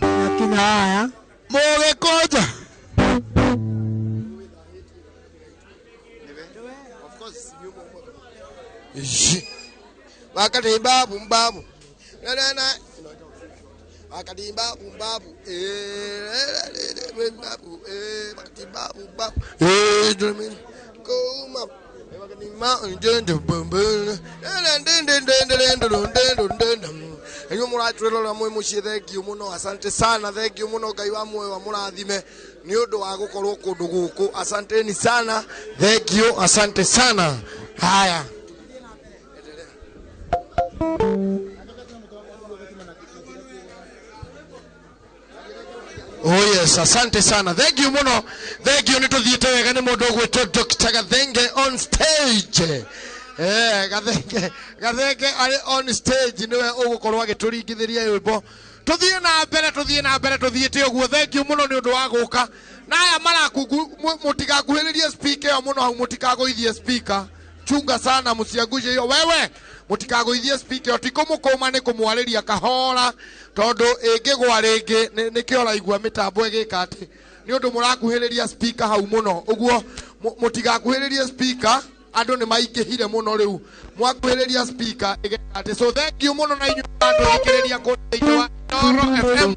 Akina haya Moge koja Of course Wakatimba bumbabu Wakatimba bumbabu Wakatimba bumbabu Kuma Enyo muratwelo na mwe mushie thank you muno asante sana thank you muno Ngai wa mwe wa murathime ni undu wa gukorwo kundu guku asanteni sana thank you asante sana haya Oh yes, asante sana. Thank you muno. Thank you nituthiete wega ni mundu gwetwo Dr. Gathenge on stage. Gathenge ari on stage niwe ugukorwo agituringithiria yimbo. Tuthie na mbere tuthiete uguo. Thank you muno ni undu wa guka. Na aya marakungu mutigakuhiririe speaker yo muno hau mutikaguithie speaker. Chunga sana musiaguje hiyo wewe. Mutikaguithie speaker tikumukuma ni kumwariria kahora tondu ingigwa ringi nikio raigua mitambo igika ati ni undu murakuhiriria speaker hau muno uguo mutigakuhiririe speaker andu ni maingihire muno riu mwakuhiriria speaker igika ati so thank you muno na inyu andu ikiriria ku thiini wa Inoro FM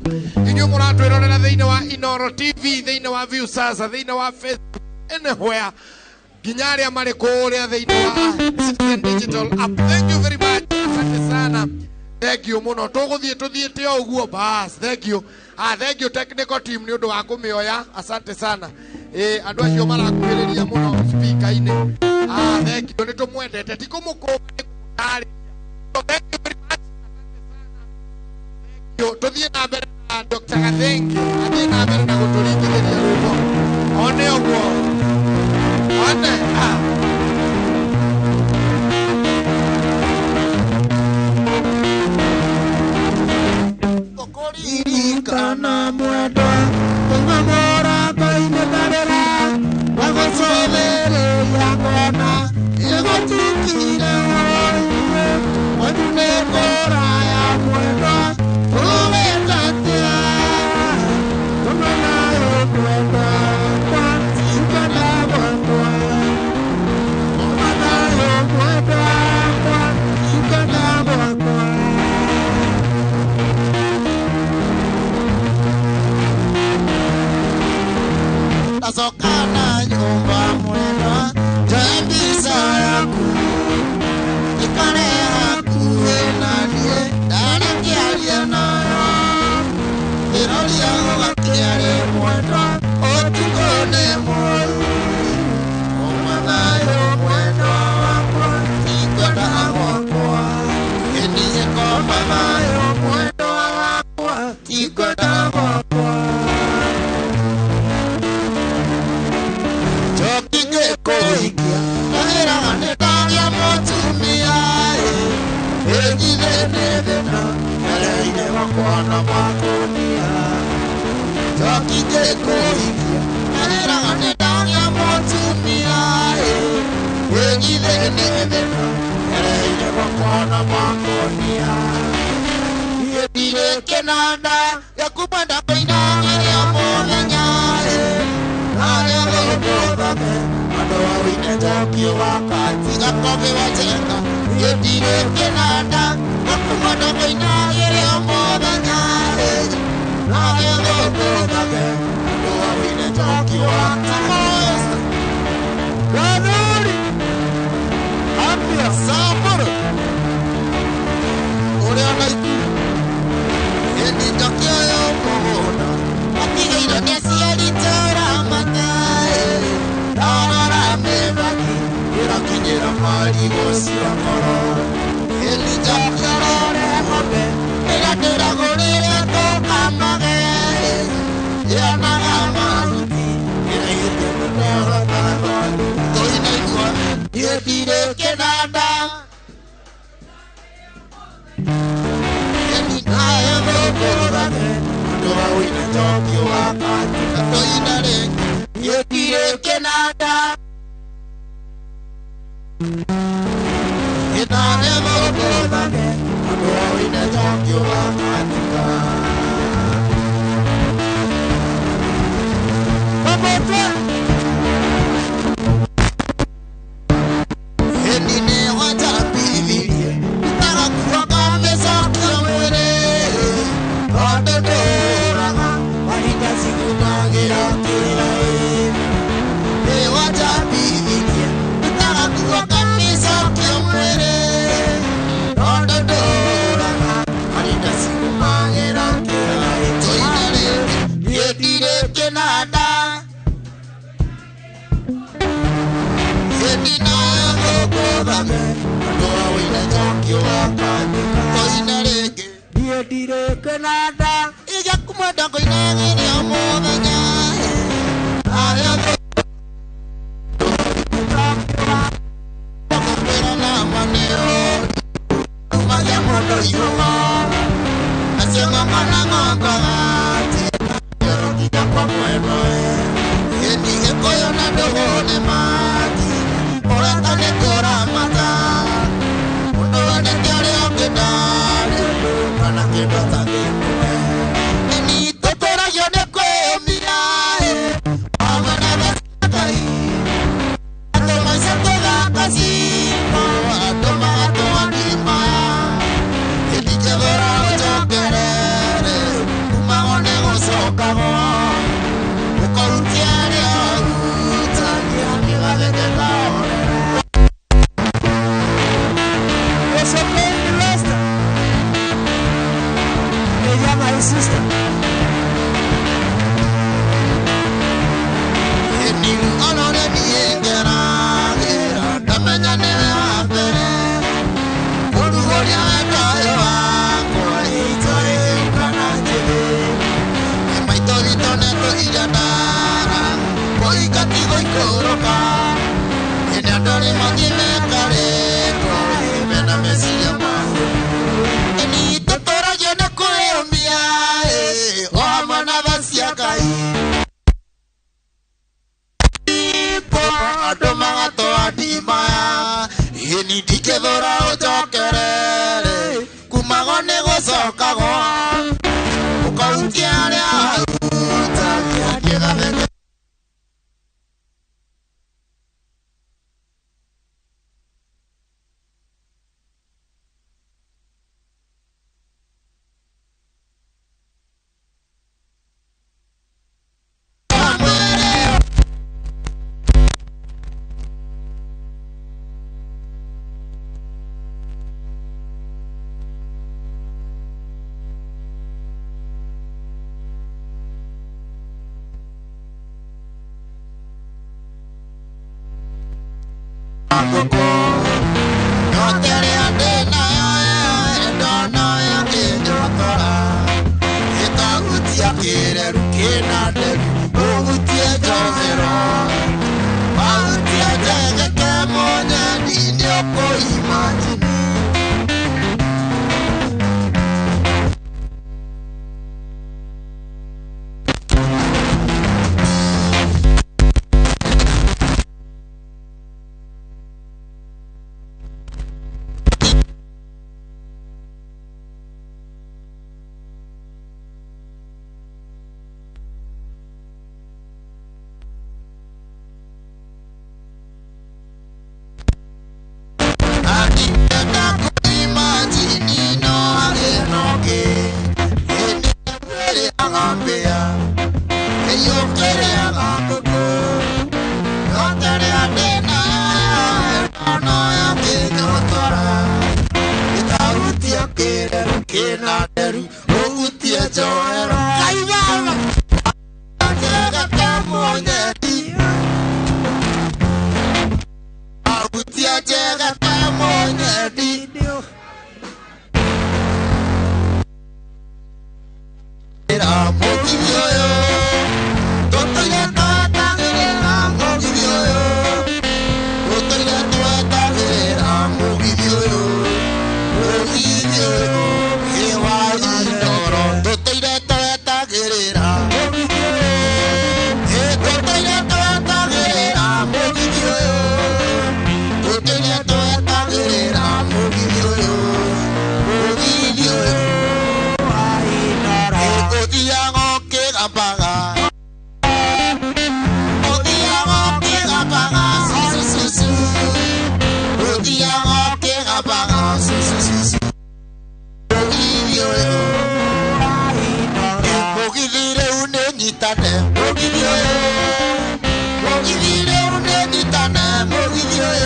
inyu muratwirorera thiini wa Inoro TV thiini wa View Sasa thiini wa Facebook anywhere Ginyaria mare kuria thiini wa Citizen Digital app. Thank you very much. Asante sana. Thank you muno. Tuthiete uguo bas. Thank you. Thank you technical team ni undu wa kumioya. Asante sana. Andu acio marakuhiriria muno speaker ine. Thank you. Nitumwendete tikumukuma nikutari. Thank you very much. Asante sana. Tuthie na mbere na Dr. Gathenge. Athie na mbere na guturingithiria rwimbo. One uguo. Kana mwendo Tungamora koine karera Wagosolele yangona Yegotukire woye Wadune kora ya mwendo Uwetatia Tumana yo mwendo Kwa tingana mwendo Tumana yo mwendo Kwa tingana mwendo Sokana nyumba mwendo Jambi Tokije kuikia Nahera ngane danya motumia Wengi dhene dhena Ere wakona makonia Yedire kenanda Yakubanda koina Ngiria momenya Naya golobodame Adoa wine Tokyo wakati Gakobe wajenga Yedire kenanda Yakubanda koina Ngiria momenya Naya golobodame Adoa wine Tokyo wakati Ganuri Ambia Samporo Ore anaiku Eni Tokyo yokona Atiga ira nesi alitora matae Tarara mebaki Ira kinyera mali gosi wakoro Eni Tokyo rore hobe Ira tera gorire toka mage Ira naga maruti Ira yute mutera tanamani Toina ikua Yedire kenanda Yedi kaya mokorobe Adoa wine Tokyo wakati Toina reke Yedire kenanda Yedare mokorobe Adoa wine Tokyo wakati Papote Enine watapivirie Itara kuwaka mesa kamwere Ododoraga Walika sikunagira kirae Ne watapivirie Itara kuwaka mesa kamwere Ododoraga Walika sikunagira kirae Toinare Yedire kenada Yedina Godame, Adoa wine Tokyo wakati Toina reke Yedire kenada Ija kumada koina ngini omomenya Aya Pakopera na maneo Umaya mono yunga Asenga mana ngangati Yoro kita kwa mweno Yedike koyo na dogone mati Orata ne kora mata Uno ane kiare okedari Kana kebata gekue Eni totora yone kwe miae Amana basakai Atoma isatoga kasi Atoma atoa dimaya Edi kebora ojokerere Umagone gosoka goa Ukorutiare aruta Amiga de la sister. Eni onore niengera gera tamenya ne apere. Orugoria ekayo ako itore kanaje. Emaitori toneto iradara. Koi katigo ikoroka. Eni adore mojime kare. Koi mena mesia mahu. Eni totora yone koemia. Omana vasia kai. Adoma to adimaya Yeni dike dora ojokerere Kumagone gosoka goa Ukautiare auta Kiakiega vete wena deru Ogutie joero Kaibaba Jega kamonyeti Ogutie jega kamonyeti Era mogibioyo Toto ya tata era mogibioyo Toto ya tata era mogibioyo Mogibioyo Ewa inoro Toto ya tata era mogibioyo Toto ya tata era mogibioyo Toto ya tata era mogibioyo Mogibioyo Odiango que apaga Odiango que apaga Su Odiango que apaga Su Mogidire unenitane Mogidire unenitane Mogidire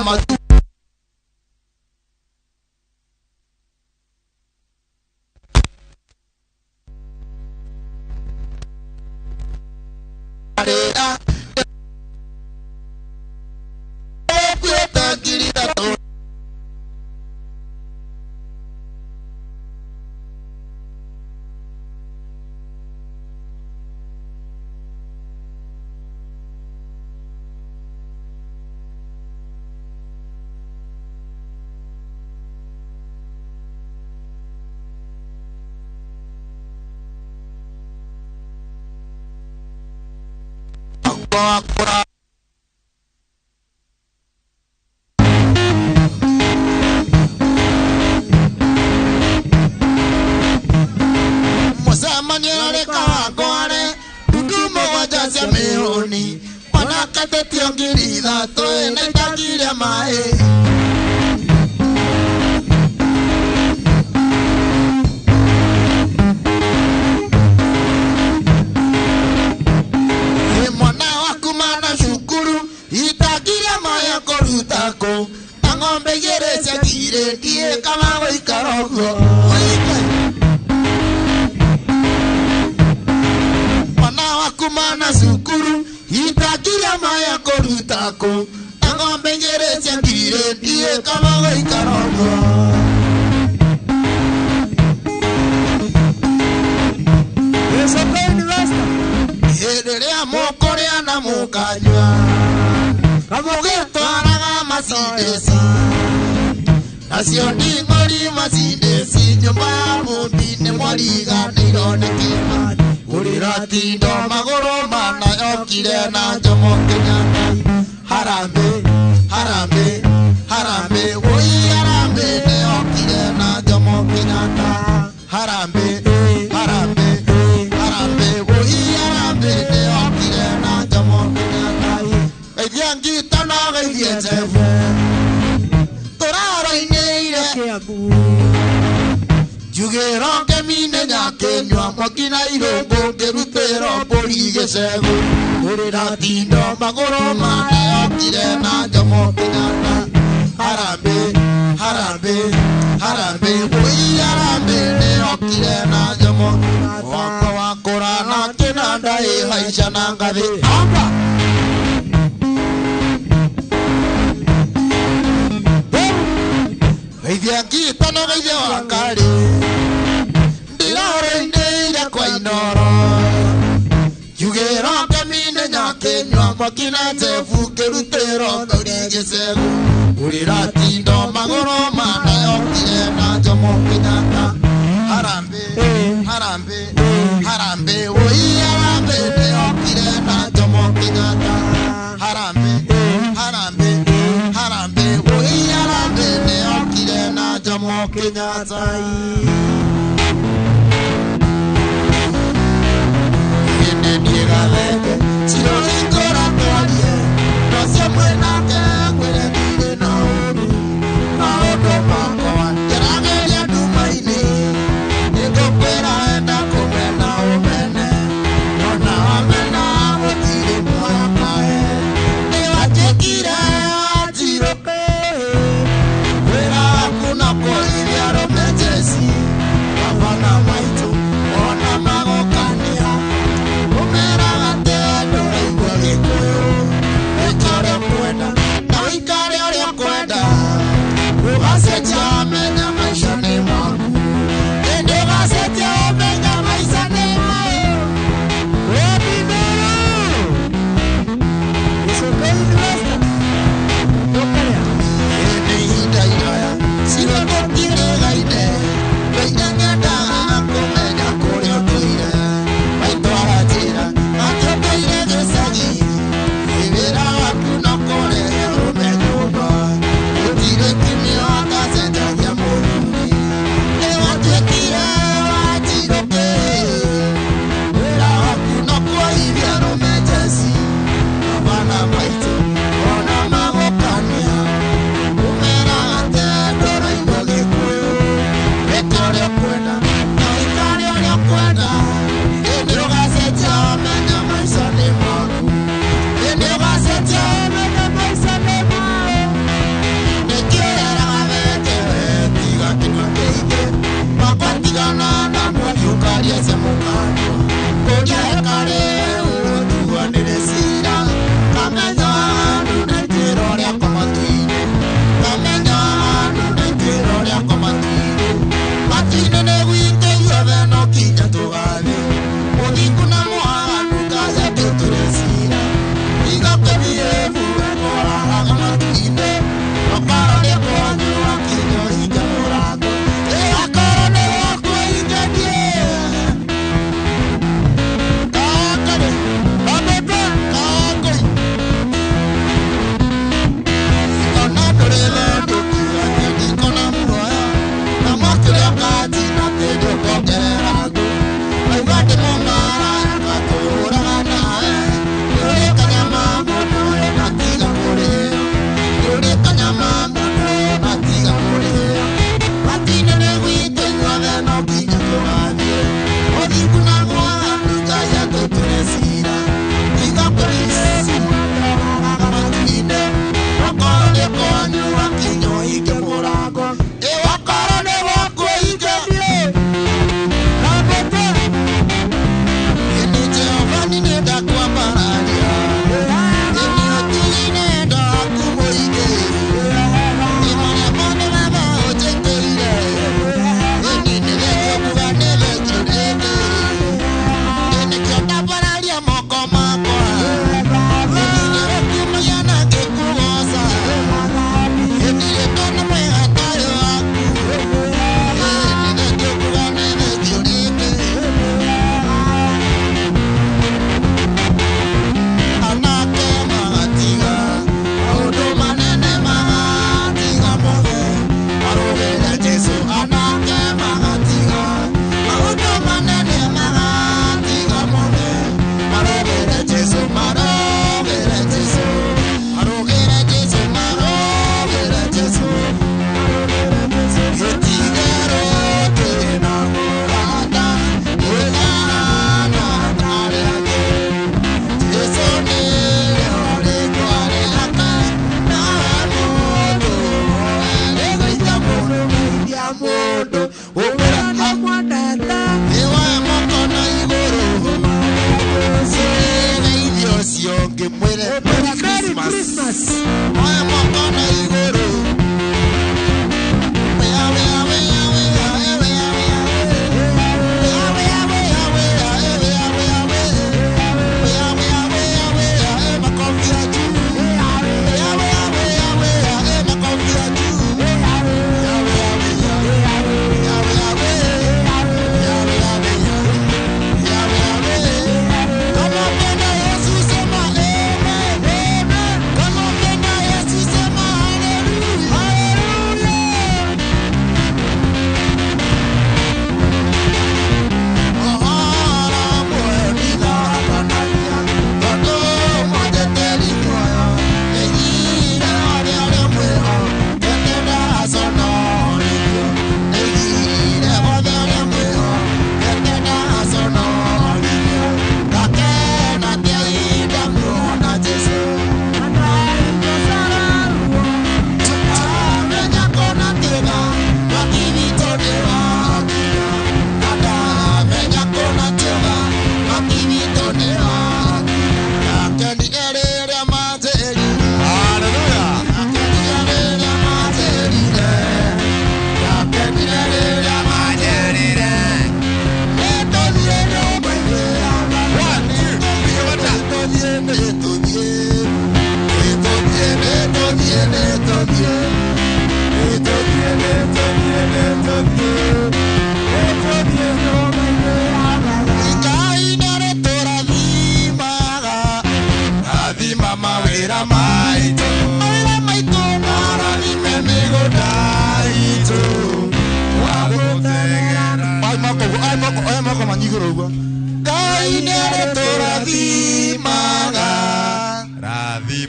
matu Musamanyere kawangware Dudumo wajasia meoni Wanakate tiongirida Toe netagiria mae Ngombe yere sakire die kama wikarogo Mana wakumana sukuru itakia maya korutako Ngombe yere sakire die kama wikarogo Eso kweni rasta Yederea mokorea na mukanywa Kamugeto araga masindesi Nasioni ngori masindesi Nyumba mundine mwariga nirone kima Urirati ndo magoro mana yokire na Jomo Kenyatta Harambe, harambe, harambe Oi harambe ne yokire na Jomo Kenyatta Harambe, harambe, harambe Oi harambe ne yokire na Jomo Kenyatta Eviangi tanaga evienzefu Torara ineire keabu Jugero ke mine nyake nywa Mwakina irongo gerutero poli gesegu Urira tindo magoro mane yokire na Jomo Kenyatta Harambe, harambe, harambe Oi harambe ne yokire na Jomo Kenyatta Waka wakora na kinanda haisha na ngavi Amba Eviangi tano gaide wakari Ndirare ndeire kwa inoro Jugero kamine nyake nywa Mwakina tefu kerutero Dorige segu Urira tindo magoro mana yokire na Jomo Kenyatta Harambe, harambe, harambe Oi harambe ne yokire na Jomo Kenyatta Harambe, harambe, harambe Oi harambe ne yokire na Jomo Kenyatta Yende diega leke Siro ikora toalie No se muena que Kwele dire na oru Na odo makoa Yerageria dumaini Ego kwera enda kumena umene Nona wamena Wotire mwa kae Ewa chekire Atiroke Wera kuna koilia rometesi Wafana maitu Ona magokania Umera gate Dore iguali kuyo Echore kwenda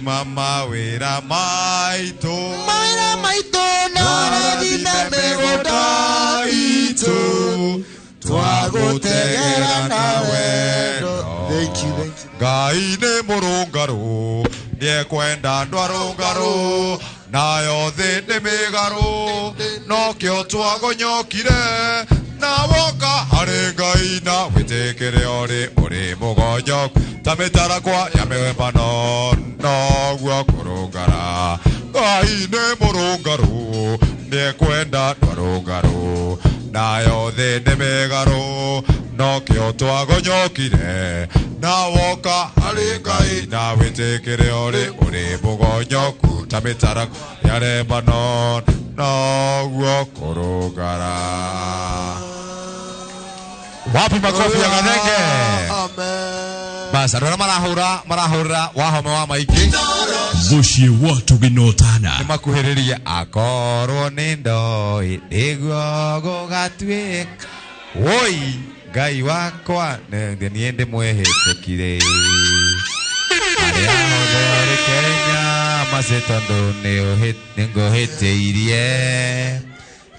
mama wera maito Mawira maito norathime mĩgũnda itũ twagutegera na wendo. Thank you. Ngai nĩ mũrũngarũ nĩekwenda andũ arũngarũ nayo thĩ nĩ mĩgarũ nokĩo twagonyokire na woka harĩ Ngai na wĩtĩkĩre ũrĩ mũgonyoku ta mĩtarakwa ya mĩgembano noguo kũrũngara. Ngai nĩ mũrũngarũ nĩekwenda andũ arũngarũ nayo thĩ nĩ mĩgarũ nokĩo twagonyokire na woka harĩ Ngai na wĩtĩkĩre ũrĩ mũgonyoku ta mĩtarakwa ya Lebanon noguo kũrũngara. Wapi makofi ya Gathenge? Amen. Basi andũ arĩa marahũrĩra wahome wa maingĩ Mũciĩ wa tũgĩnotana nĩmakuhĩrĩria akorwo nĩ ndoĩ nĩguo gũgatuĩka. Woi Ngai wakwa niĩ ndĩmwĩhĩtũkire arĩa othe ũrĩ Kenya mace tondũ nĩngũhĩtĩirie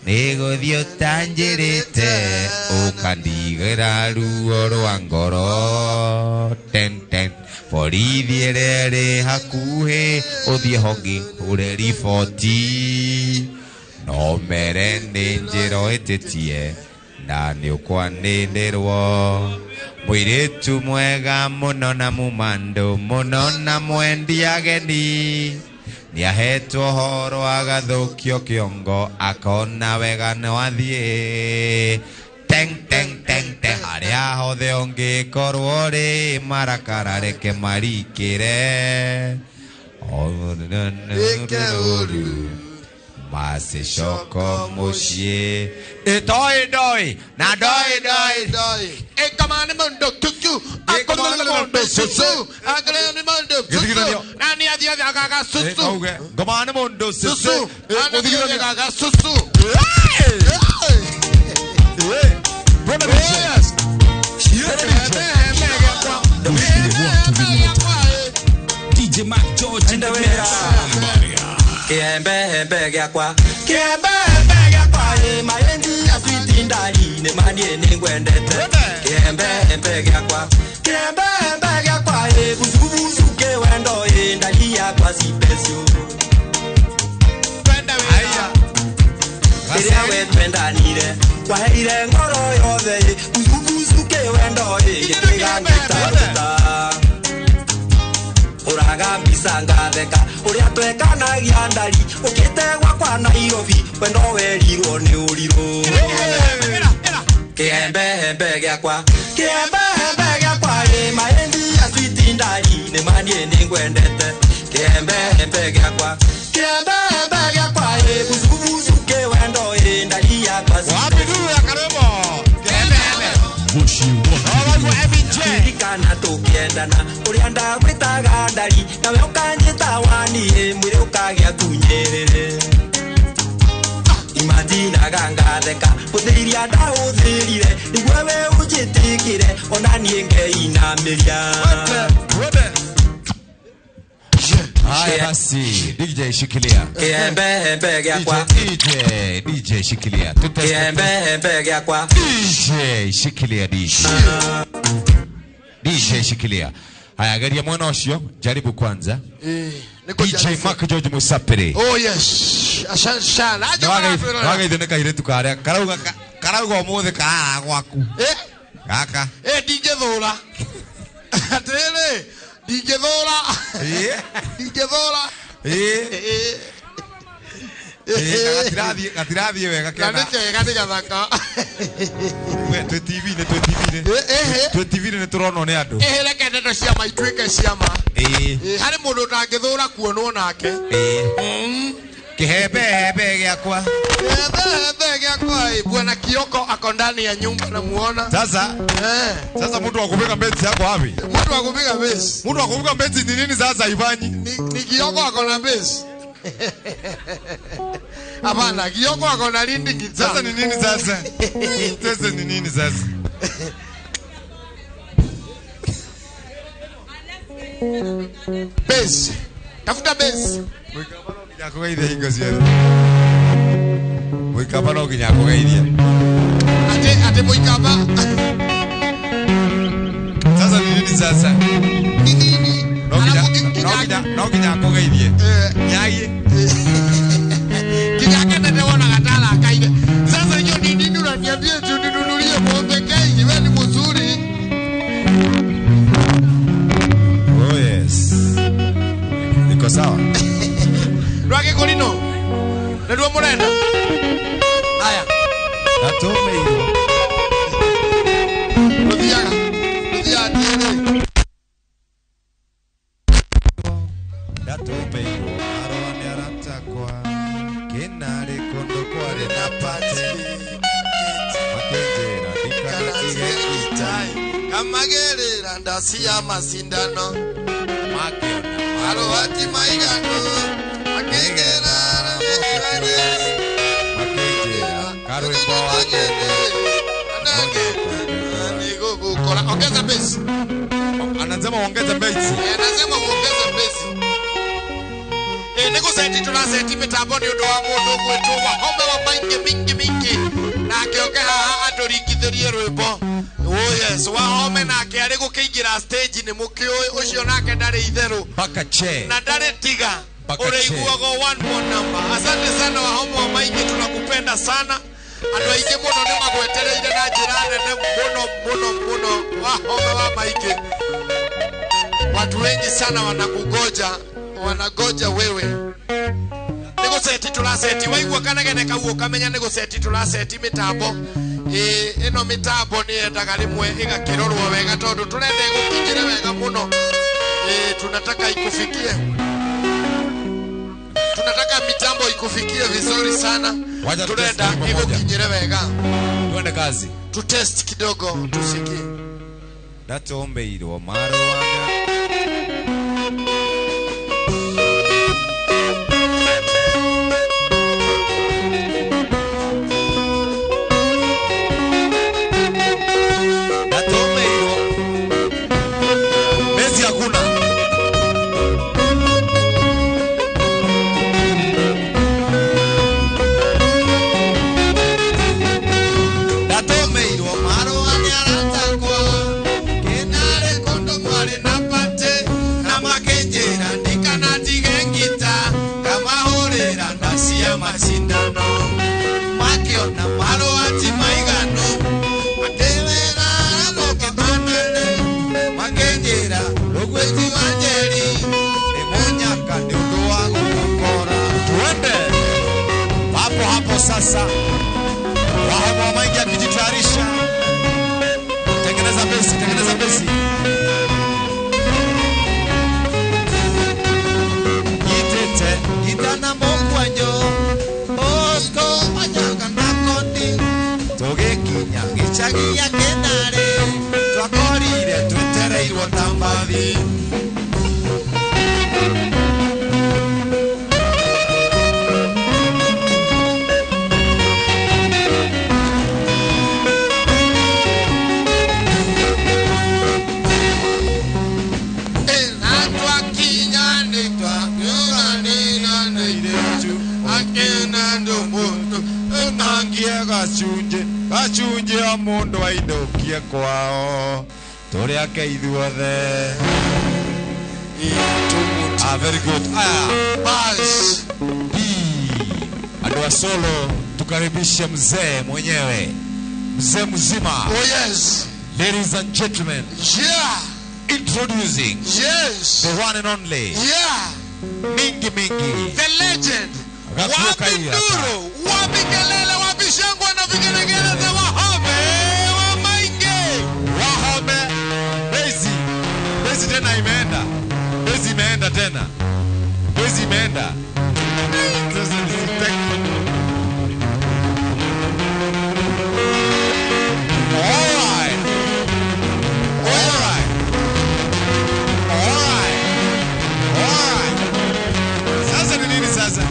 nĩgũthiĩ ũtanjĩrĩte ũkandigĩra ruo rwa ngoro borithi ĩrĩa ĩrĩ hakuhĩ ũthiĩ hongi ũre riboti no mere nĩ njĩra ũhĩtĩtie na nĩũkwanĩrĩrwo mũirĩtu mwega mũno na mũmandũ mũno na mwendi ageni nĩahetwo ũhoro agathũkio kĩongo akona wega nĩwathiĩ harĩa hothe ũngĩkorwo rĩ marakara reke marikĩre macicoko mũciĩ ĩtoĩ na ndoĩ Ekamani mundo tutu, akamani mundo susu, akamani mundo susu, nani adia gaga susu, ngomane mũndũ susu, nani adia gaga susu. DJ Mac George in the Kiembe gyakwa maendi ya sweet ndani ne manie ningwendete kiembe gyakwa buzubuzu ke wendo ndani ya kwa sipesio Ira we twendanire kwa heire ngoro yothe buzubuzu ke wendo ngangita Uraga mbisanga theka uria twekanagia ndari ukite gwakwa Nairobi wendo werirwo ni uriro kiembe gyakwa maendi ya sweet ndari ne manie ningwendete kiembe gyakwa buzubuzu ke wendo ndari ya kwasi Kana tukiendana uria ndagwitaga ndari nawe ukanyita wani mwire ukagĩa tunyerere imatina gangatheka uthiria ndaũthirire niguo we unjitikire ona niĩ ngeinamĩria Haya basi DJ shikilia kiembe gyakwa DJ shikilia kiembe gyakwa DJ shikilia DJ shikilia. Haya geria mwana ucio jaribu kwanza. DJ Mac George Musapere. Oh yes. Ashanshala. Wageithone kairetu karia karauga omothe kana gwaku. Kaka. DJ Thola. Atele. DJ Thola. DJ Thola. Gatirathie wega kiana. Gati gathaka. We TV nĩ tũronwo nĩ andũ. Reke ndeto cia maituĩke ciama. Harĩ mũndũ ndangĩthũra kuonwo nake. Kihembe gyakwa. Bwana Kioko ako ndani ya nyumba namuona. Sasa mtu wa kupiga beti yako wapi? Mtu wa kupiga besi. Mtu wa kupiga beti ni nini sasa Ivanyi? Ni Kioko ako na besi. Hapana, Kioko ako na lindi kiza. Sasa ni nini sasa? Sasa ni nini sasa? Besi. tafuta base. Mwikaba no nginya kugeithia hingo ciothe. Mwikaba no nginya kugeithia. Ate Mwikaba. Sasa ni nini sasa? Nini? No nginya kugeithie. Nyagi. Kijake ndio wana katala akaide. Sasa hiyo ni nini unaniambia tu ninunulie pombe kai? Wewe ni mzuri. Oh yes. Niko sawa. Rwake kolino. Ndio murenda. Haya. Natome hiyo. Rudiaga. Natome hiyo. Arone aratakwa. Kenare kondo kware na pate. Makenjera dikana itai. Kamagerera ndasi ya masindano. Makiona. Arowati maigano. Makengera Makenjera. Karwimbo wagene. Kora ongeza base. Anasema ongeza base. Anasema ongeza base. Niko seti tunaseti mitambo ni undu wa mundu gwetu wa home wa mingi na akioka atorikithirie rwimbo. Oh yes, wa home na akiari gukiingira stage ni mukio ucio nake ndari itheru Baka che. na ndari tiga ureiguago one more number. Asante sana wa home wa maingi, tunakupenda sana. Andu aingi muno ni magwetereire na njira nene muno wa home wa maingi. Watu wengi sana wanagoja wewe. Nego seti tulaseti waigua kana gene kauo kamenya nego seti tulaseti mitambo. Eno mitambo ni endaga rimwe igakirorwo wega tondu turende gukinyira wega muno. Tunataka ikufikie. Tunataka mitambo ikufikie vizuri sana. Turenda igukinyire wega. Tuende kazi. Tu test kidogo tusikie. Ndatombeirwo marwana. Sasa wahamo wa maingi akijitayarisha. Tengeneza besi. Gitete gitana mongwanyo Osko ajaga nakondi Toge kinya gichagi ya kenare Twakorire twetereirwo tambathi. Gachunje ya mundu aindukie kwao turiake ithuothe. Very good. Bas. Andu wa Solo tukaribishe mzee mwenyewe, mzee mzima. Oh yes. Ladies and gentlemen. Yeah. Introducing. Yes. The one and only. Yeah. Mingi. The legend. Wabiduru. Wabikelele wabishangwa na vigelegele za wahome wa maingi. Wahome. Bezi tena imeenda. Bezi imeenda tena. Bezi imeenda. Sasa nisitaki. Sasa ni nini sasa?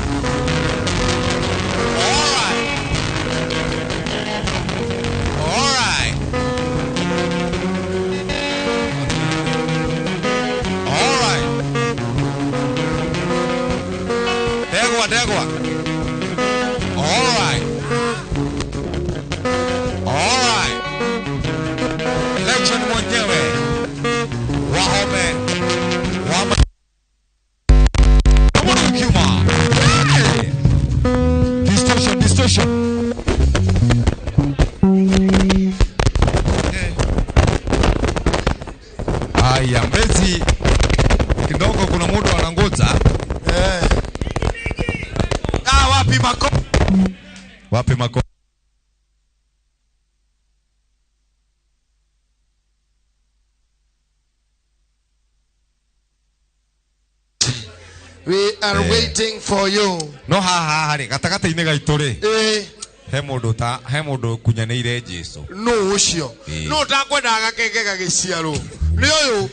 We are waiting for you. No haha hari gatagata-inĩ gaitũ rĩ. Eh. He mũndũ kunyanĩire Jesũ. No ucio. No takwenda agakenge gagĩciarwo. Nĩ ũyũ.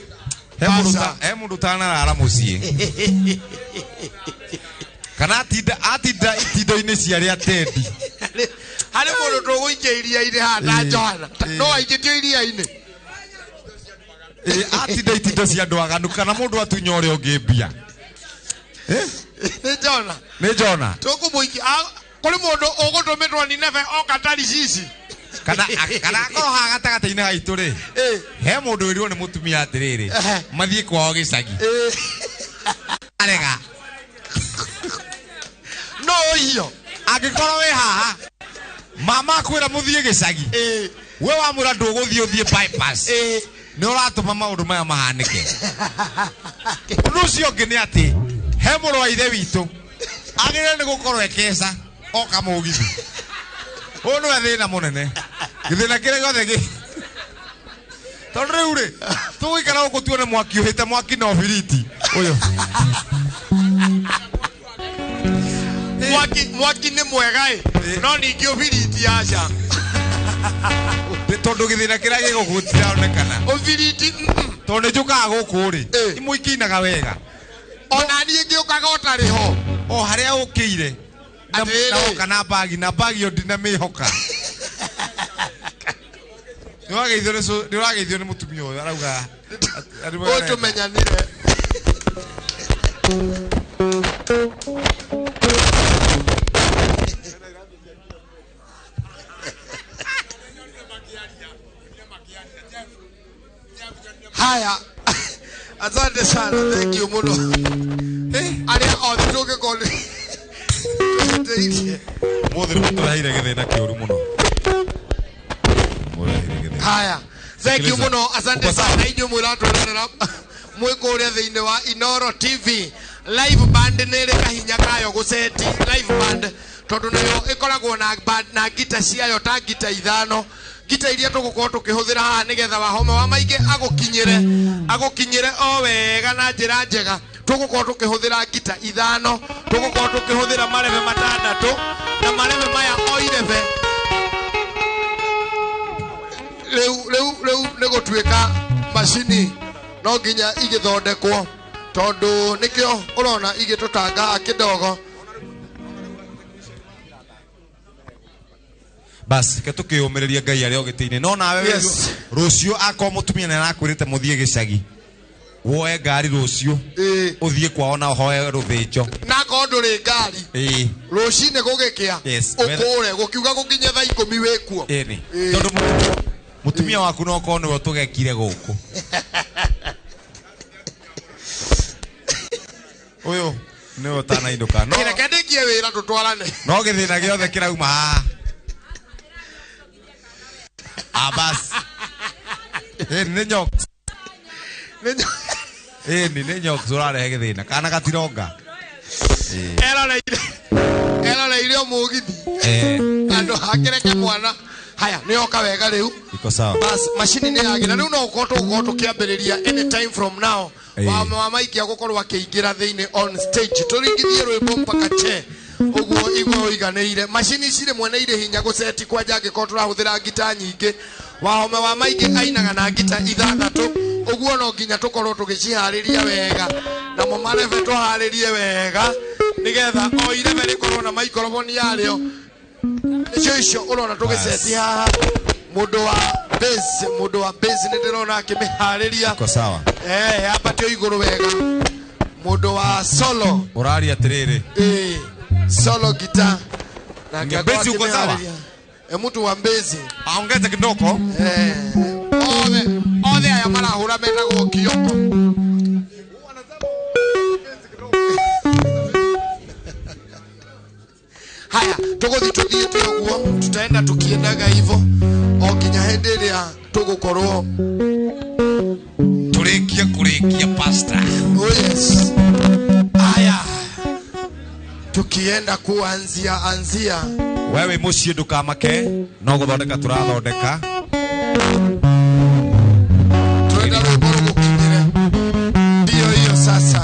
He mũndũ tanarara mũciĩ. Kana atinda itindo-inĩ ciarĩa Tendi. Harĩ mũndũ tũgũikia iria-inĩ hana Johana. No aingĩtio iria-inĩ. Atinda itindo cia andũ aganu kana mũndũ atunya ũrĩa ũngĩ mbia. Nĩ Jona. Nĩ Jona. Tũkũmũikia kũrĩ mũndũ ũgũtũmĩtwo Nineve oka Tarishishi. Kana akorwo haha gatagata-inĩ gaitũ rĩ. He mũndũ wĩrwo nĩ mũtumia atĩrĩrĩ. Mathiĩ kwao gĩcagi. Arega. No hiyo. Angĩkorwo wĩ haha. Mama akwĩra mũthiĩ gĩcagi. We wamwĩra ndũgũthiĩ ũthiĩ bypass. Nĩ ũratũma maũndũ maya mahanĩke. Ũndũ ũcio ũngĩ nĩ atĩ he mũrũ wa ithe witũ agĩrĩire nĩ gũkorwo ekeca oka mũgithi. Ũyũ nĩwe thĩna mũnene. Gĩthĩna kĩrĩa gĩothe gĩ. Tondũ rĩu rĩ tũgũikara gũkũ tuone mwaki ũhĩte mwaki na ũbiriti ũyũ. Mwaki nĩ mwega no ningĩ ũbiriti aca. Tondũ gĩthĩna kĩrĩa gĩgũkũ gĩtironekana. Ũbiriti tondũ nĩ njũkaga gũkũ rĩ imwe ikinaga wega. Ona niĩ ngĩũkaga ũtarĩ ho. O harĩa ũkĩire na oka na bagi yo ndinamĩhoka. Nĩũrageithio nĩ mũtumia ũyũ arauga ũtũmenyanire. Haya. Asante sana. Thank you muno. Arĩa othe tũngĩkorwo mũthĩ mũtũraheire gĩthĩna kĩũru mũno. Haya. Thank you muno. Asante sana. Inyuĩ mũratũrorera mwĩ kũrĩa thĩinĩ wa Inooro TV. Live band nĩ ĩrĩ kahinya kayo gũceti live band tondũ nayo ĩkoragwo na gita ciayo ta gita ithano. Gita iria tũgũkorwo tũkĩhũthĩra haha nĩgetha Wahome wa Maingĩ agũkinyĩre o wega na njĩra njega. Tũgũkorwo tũkĩhũthĩra gita ithano, tũgũkorwo tũkĩhũthĩra marebe matandatũ na marebe maya o irebe. Rĩu nĩ gũtuĩka macini no nginya igĩthondekwo tondũ nĩkĩo ũrona igĩtũtanga kĩdogo. Bas ke tukĩũmĩrĩria Ngai arĩa ũgĩtĩ-inĩ. No nawe rũciũ akorwo mũtumia nĩ arakwĩrĩte mũthiĩ gĩcagi woe ngari rũciũ ũthiĩ kwao na ũhoe rũthĩnjo na akorwo ndũrĩ ngari rũcinĩ gũgĩkĩa ũkũre gũkiuga gũkinya thaa 10 wĩkuo. Tondũ mũtumia waku no korwo nĩwe tũgekire gũkũ. Ũyũ nĩwe ũtanainũka. Reke ndĩkie wĩra tũtwarane. No gĩthĩna gĩothe kĩrauma haha. Abas. Nĩ nyok. Nĩ nyok tũrarehe gĩthĩna. Kana gatironga. Eroreire mũgithi. Andũ hakĩreke mwana. Haya nĩoka wega rĩu. Iko sawa. Bas macini nĩ yagĩra rĩu no ũkorwo tũkĩambĩrĩria anytime from now. Wahome wa Maingĩ agũkorwo akĩingĩra thĩinĩ on stage. Tũringithie rwĩmbo mpaka che. Uguo igwo iganĩire. Macini cirĩ mwene irĩ hinya gũceti kwanja angĩkorwo tũrahũthĩra ngita nyingĩ. Wahome wa Maingĩ ainaga na ngita ithathatũ. Uguo no nginya tũkorwo tũgĩciharĩria wega. Namo marebe tũharĩrie wega nĩgetha o irebe rĩkorwo na microphone yarĩo. Icio ũrona tũgĩceti haha. Mũndũ wa bass nĩ ndĩrona akĩmĩharĩria. Iko sawa. Abatio igũrũ wega. Mũndũ wa solo ũraria atĩrĩrĩ. Solo guitar. Na bass uko sawa? Mtu wa bass. Aongeze kidogo. Othe aya marahũra metagwo kioko. Haya, tũgũthiĩ ũguo, tutaenda tukiendaga hivyo. O nginya hĩndĩ ĩrĩa tũgũkorwo tũrĩkia pastor. Oh yes. Haya. Tukienda kuanzia. Wewe mũciĩ ndũkamake, no gũthondeka tũrathondeka. Twenda rwĩmbo rũgũkinyĩre. Ndio hiyo sasa.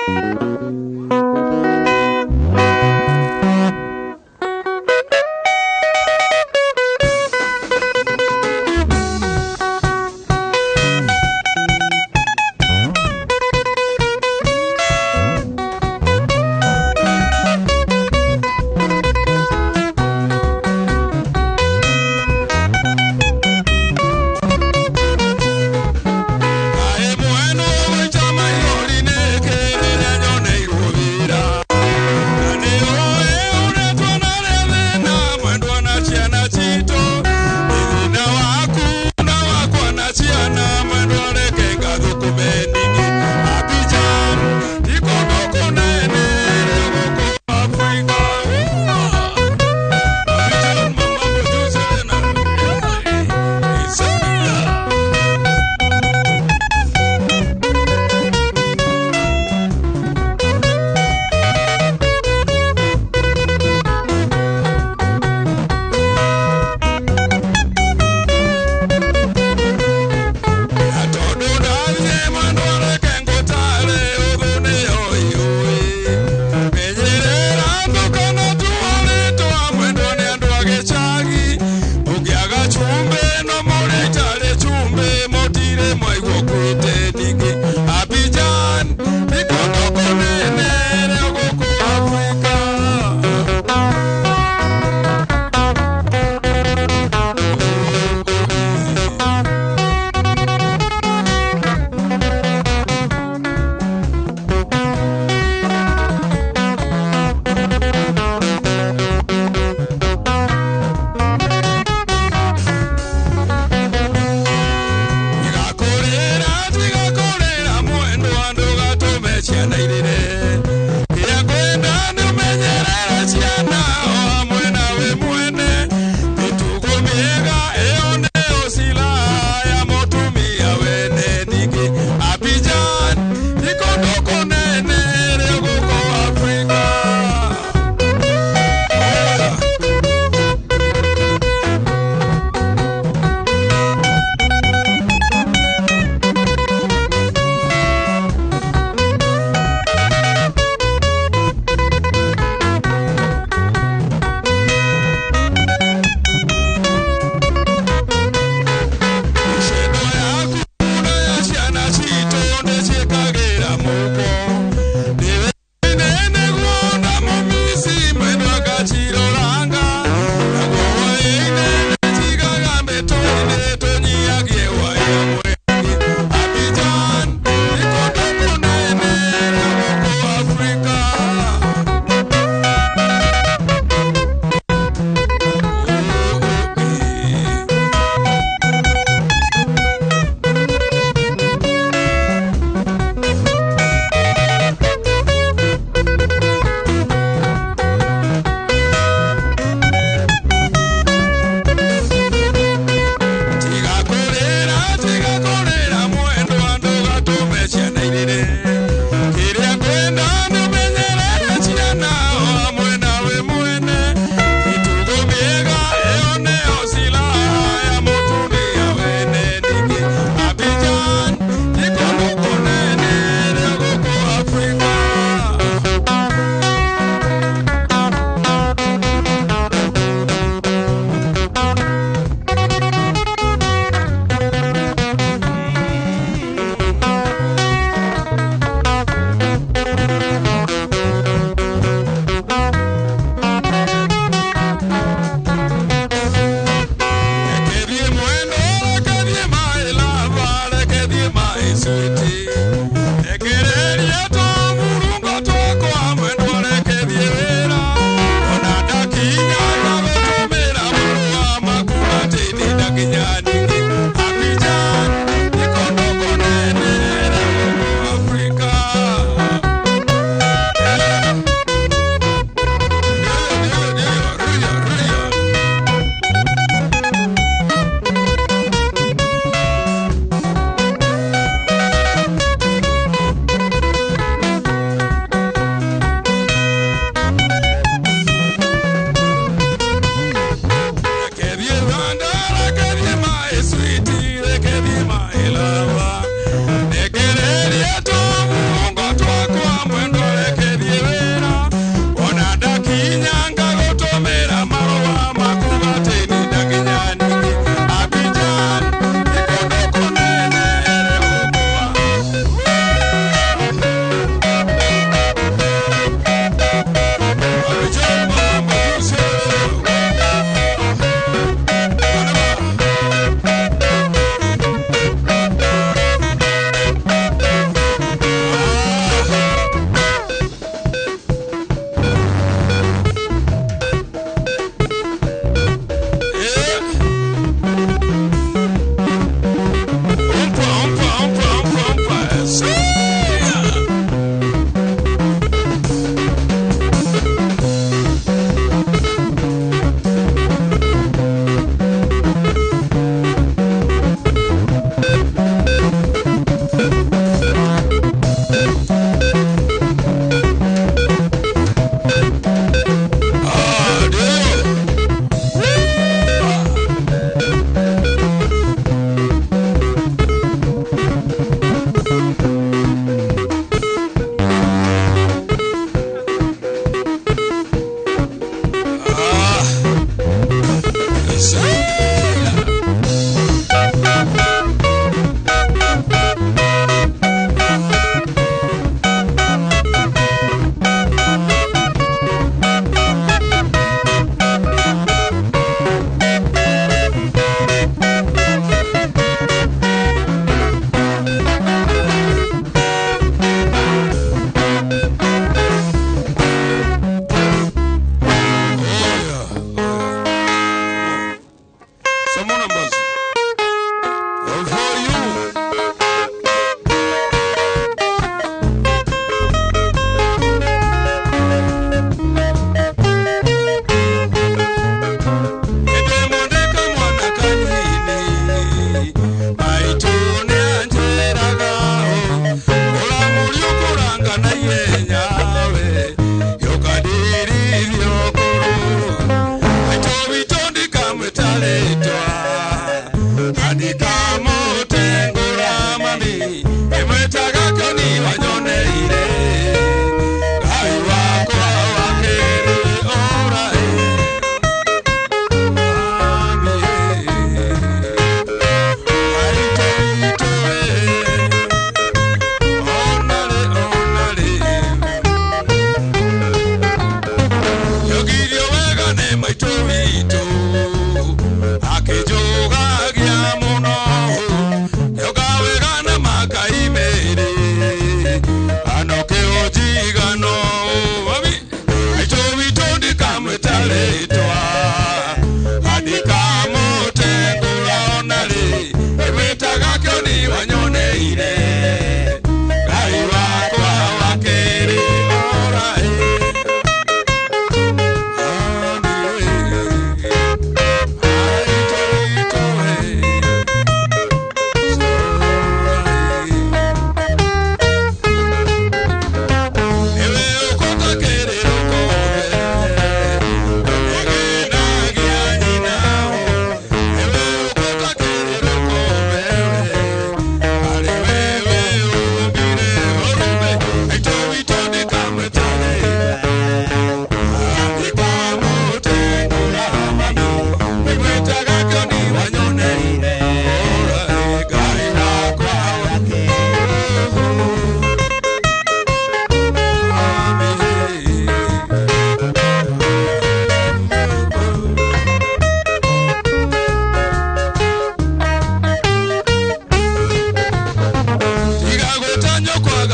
Ae bueno chama yori ne ke nyone iro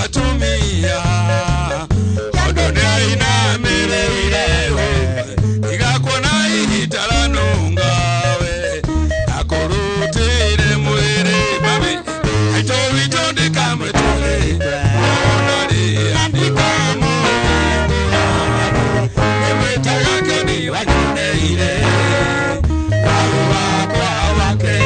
gatumia odone aina mereirewe igakona ihitaranunga we akorutire mwere mami aito witonde kamretore onari andikamo emetaga kani wajoneire awa kwa wake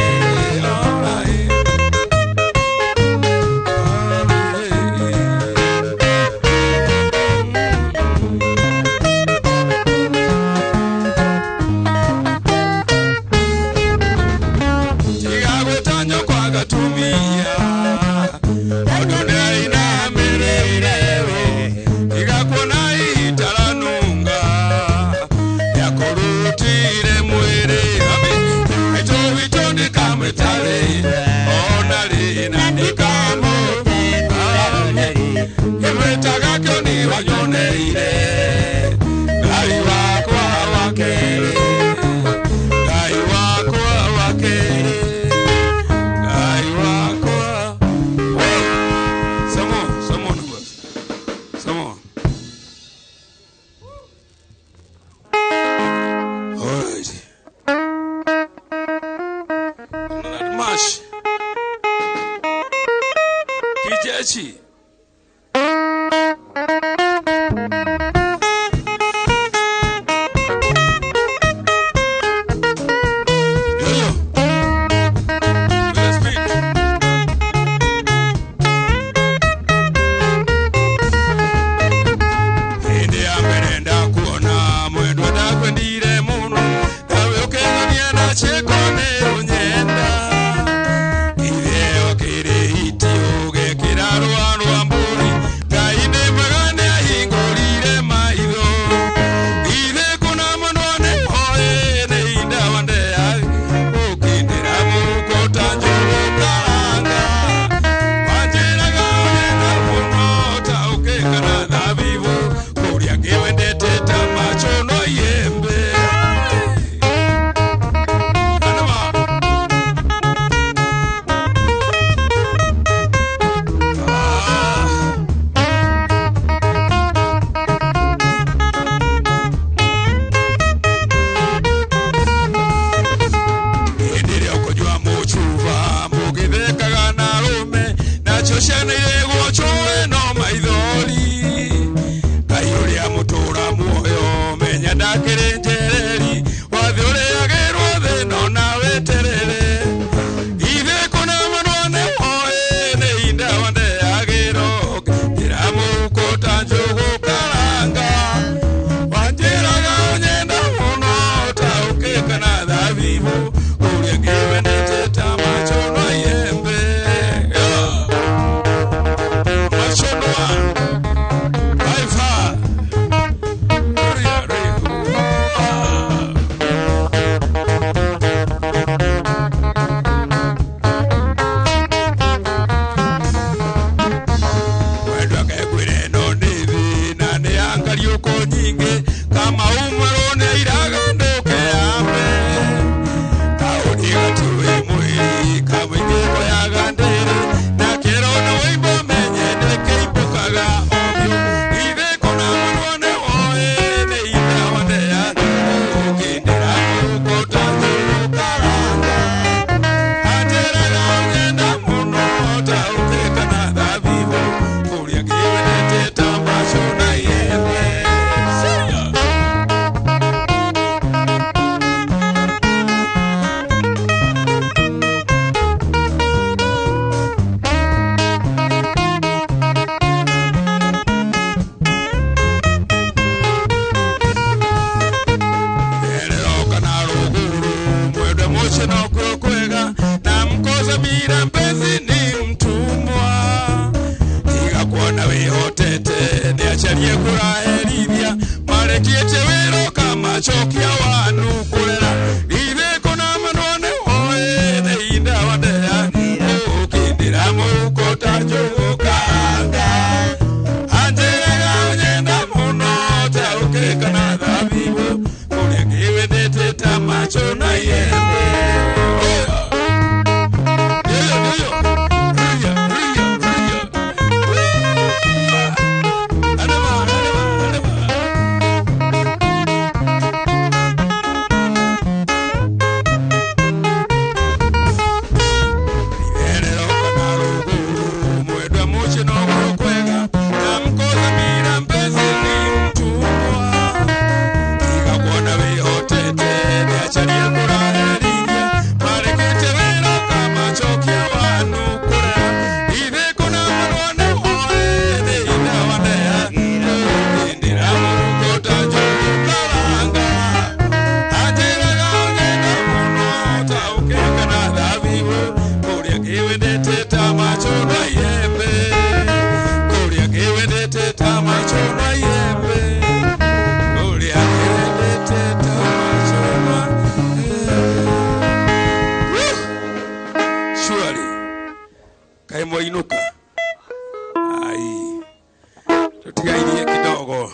tigairie kidogo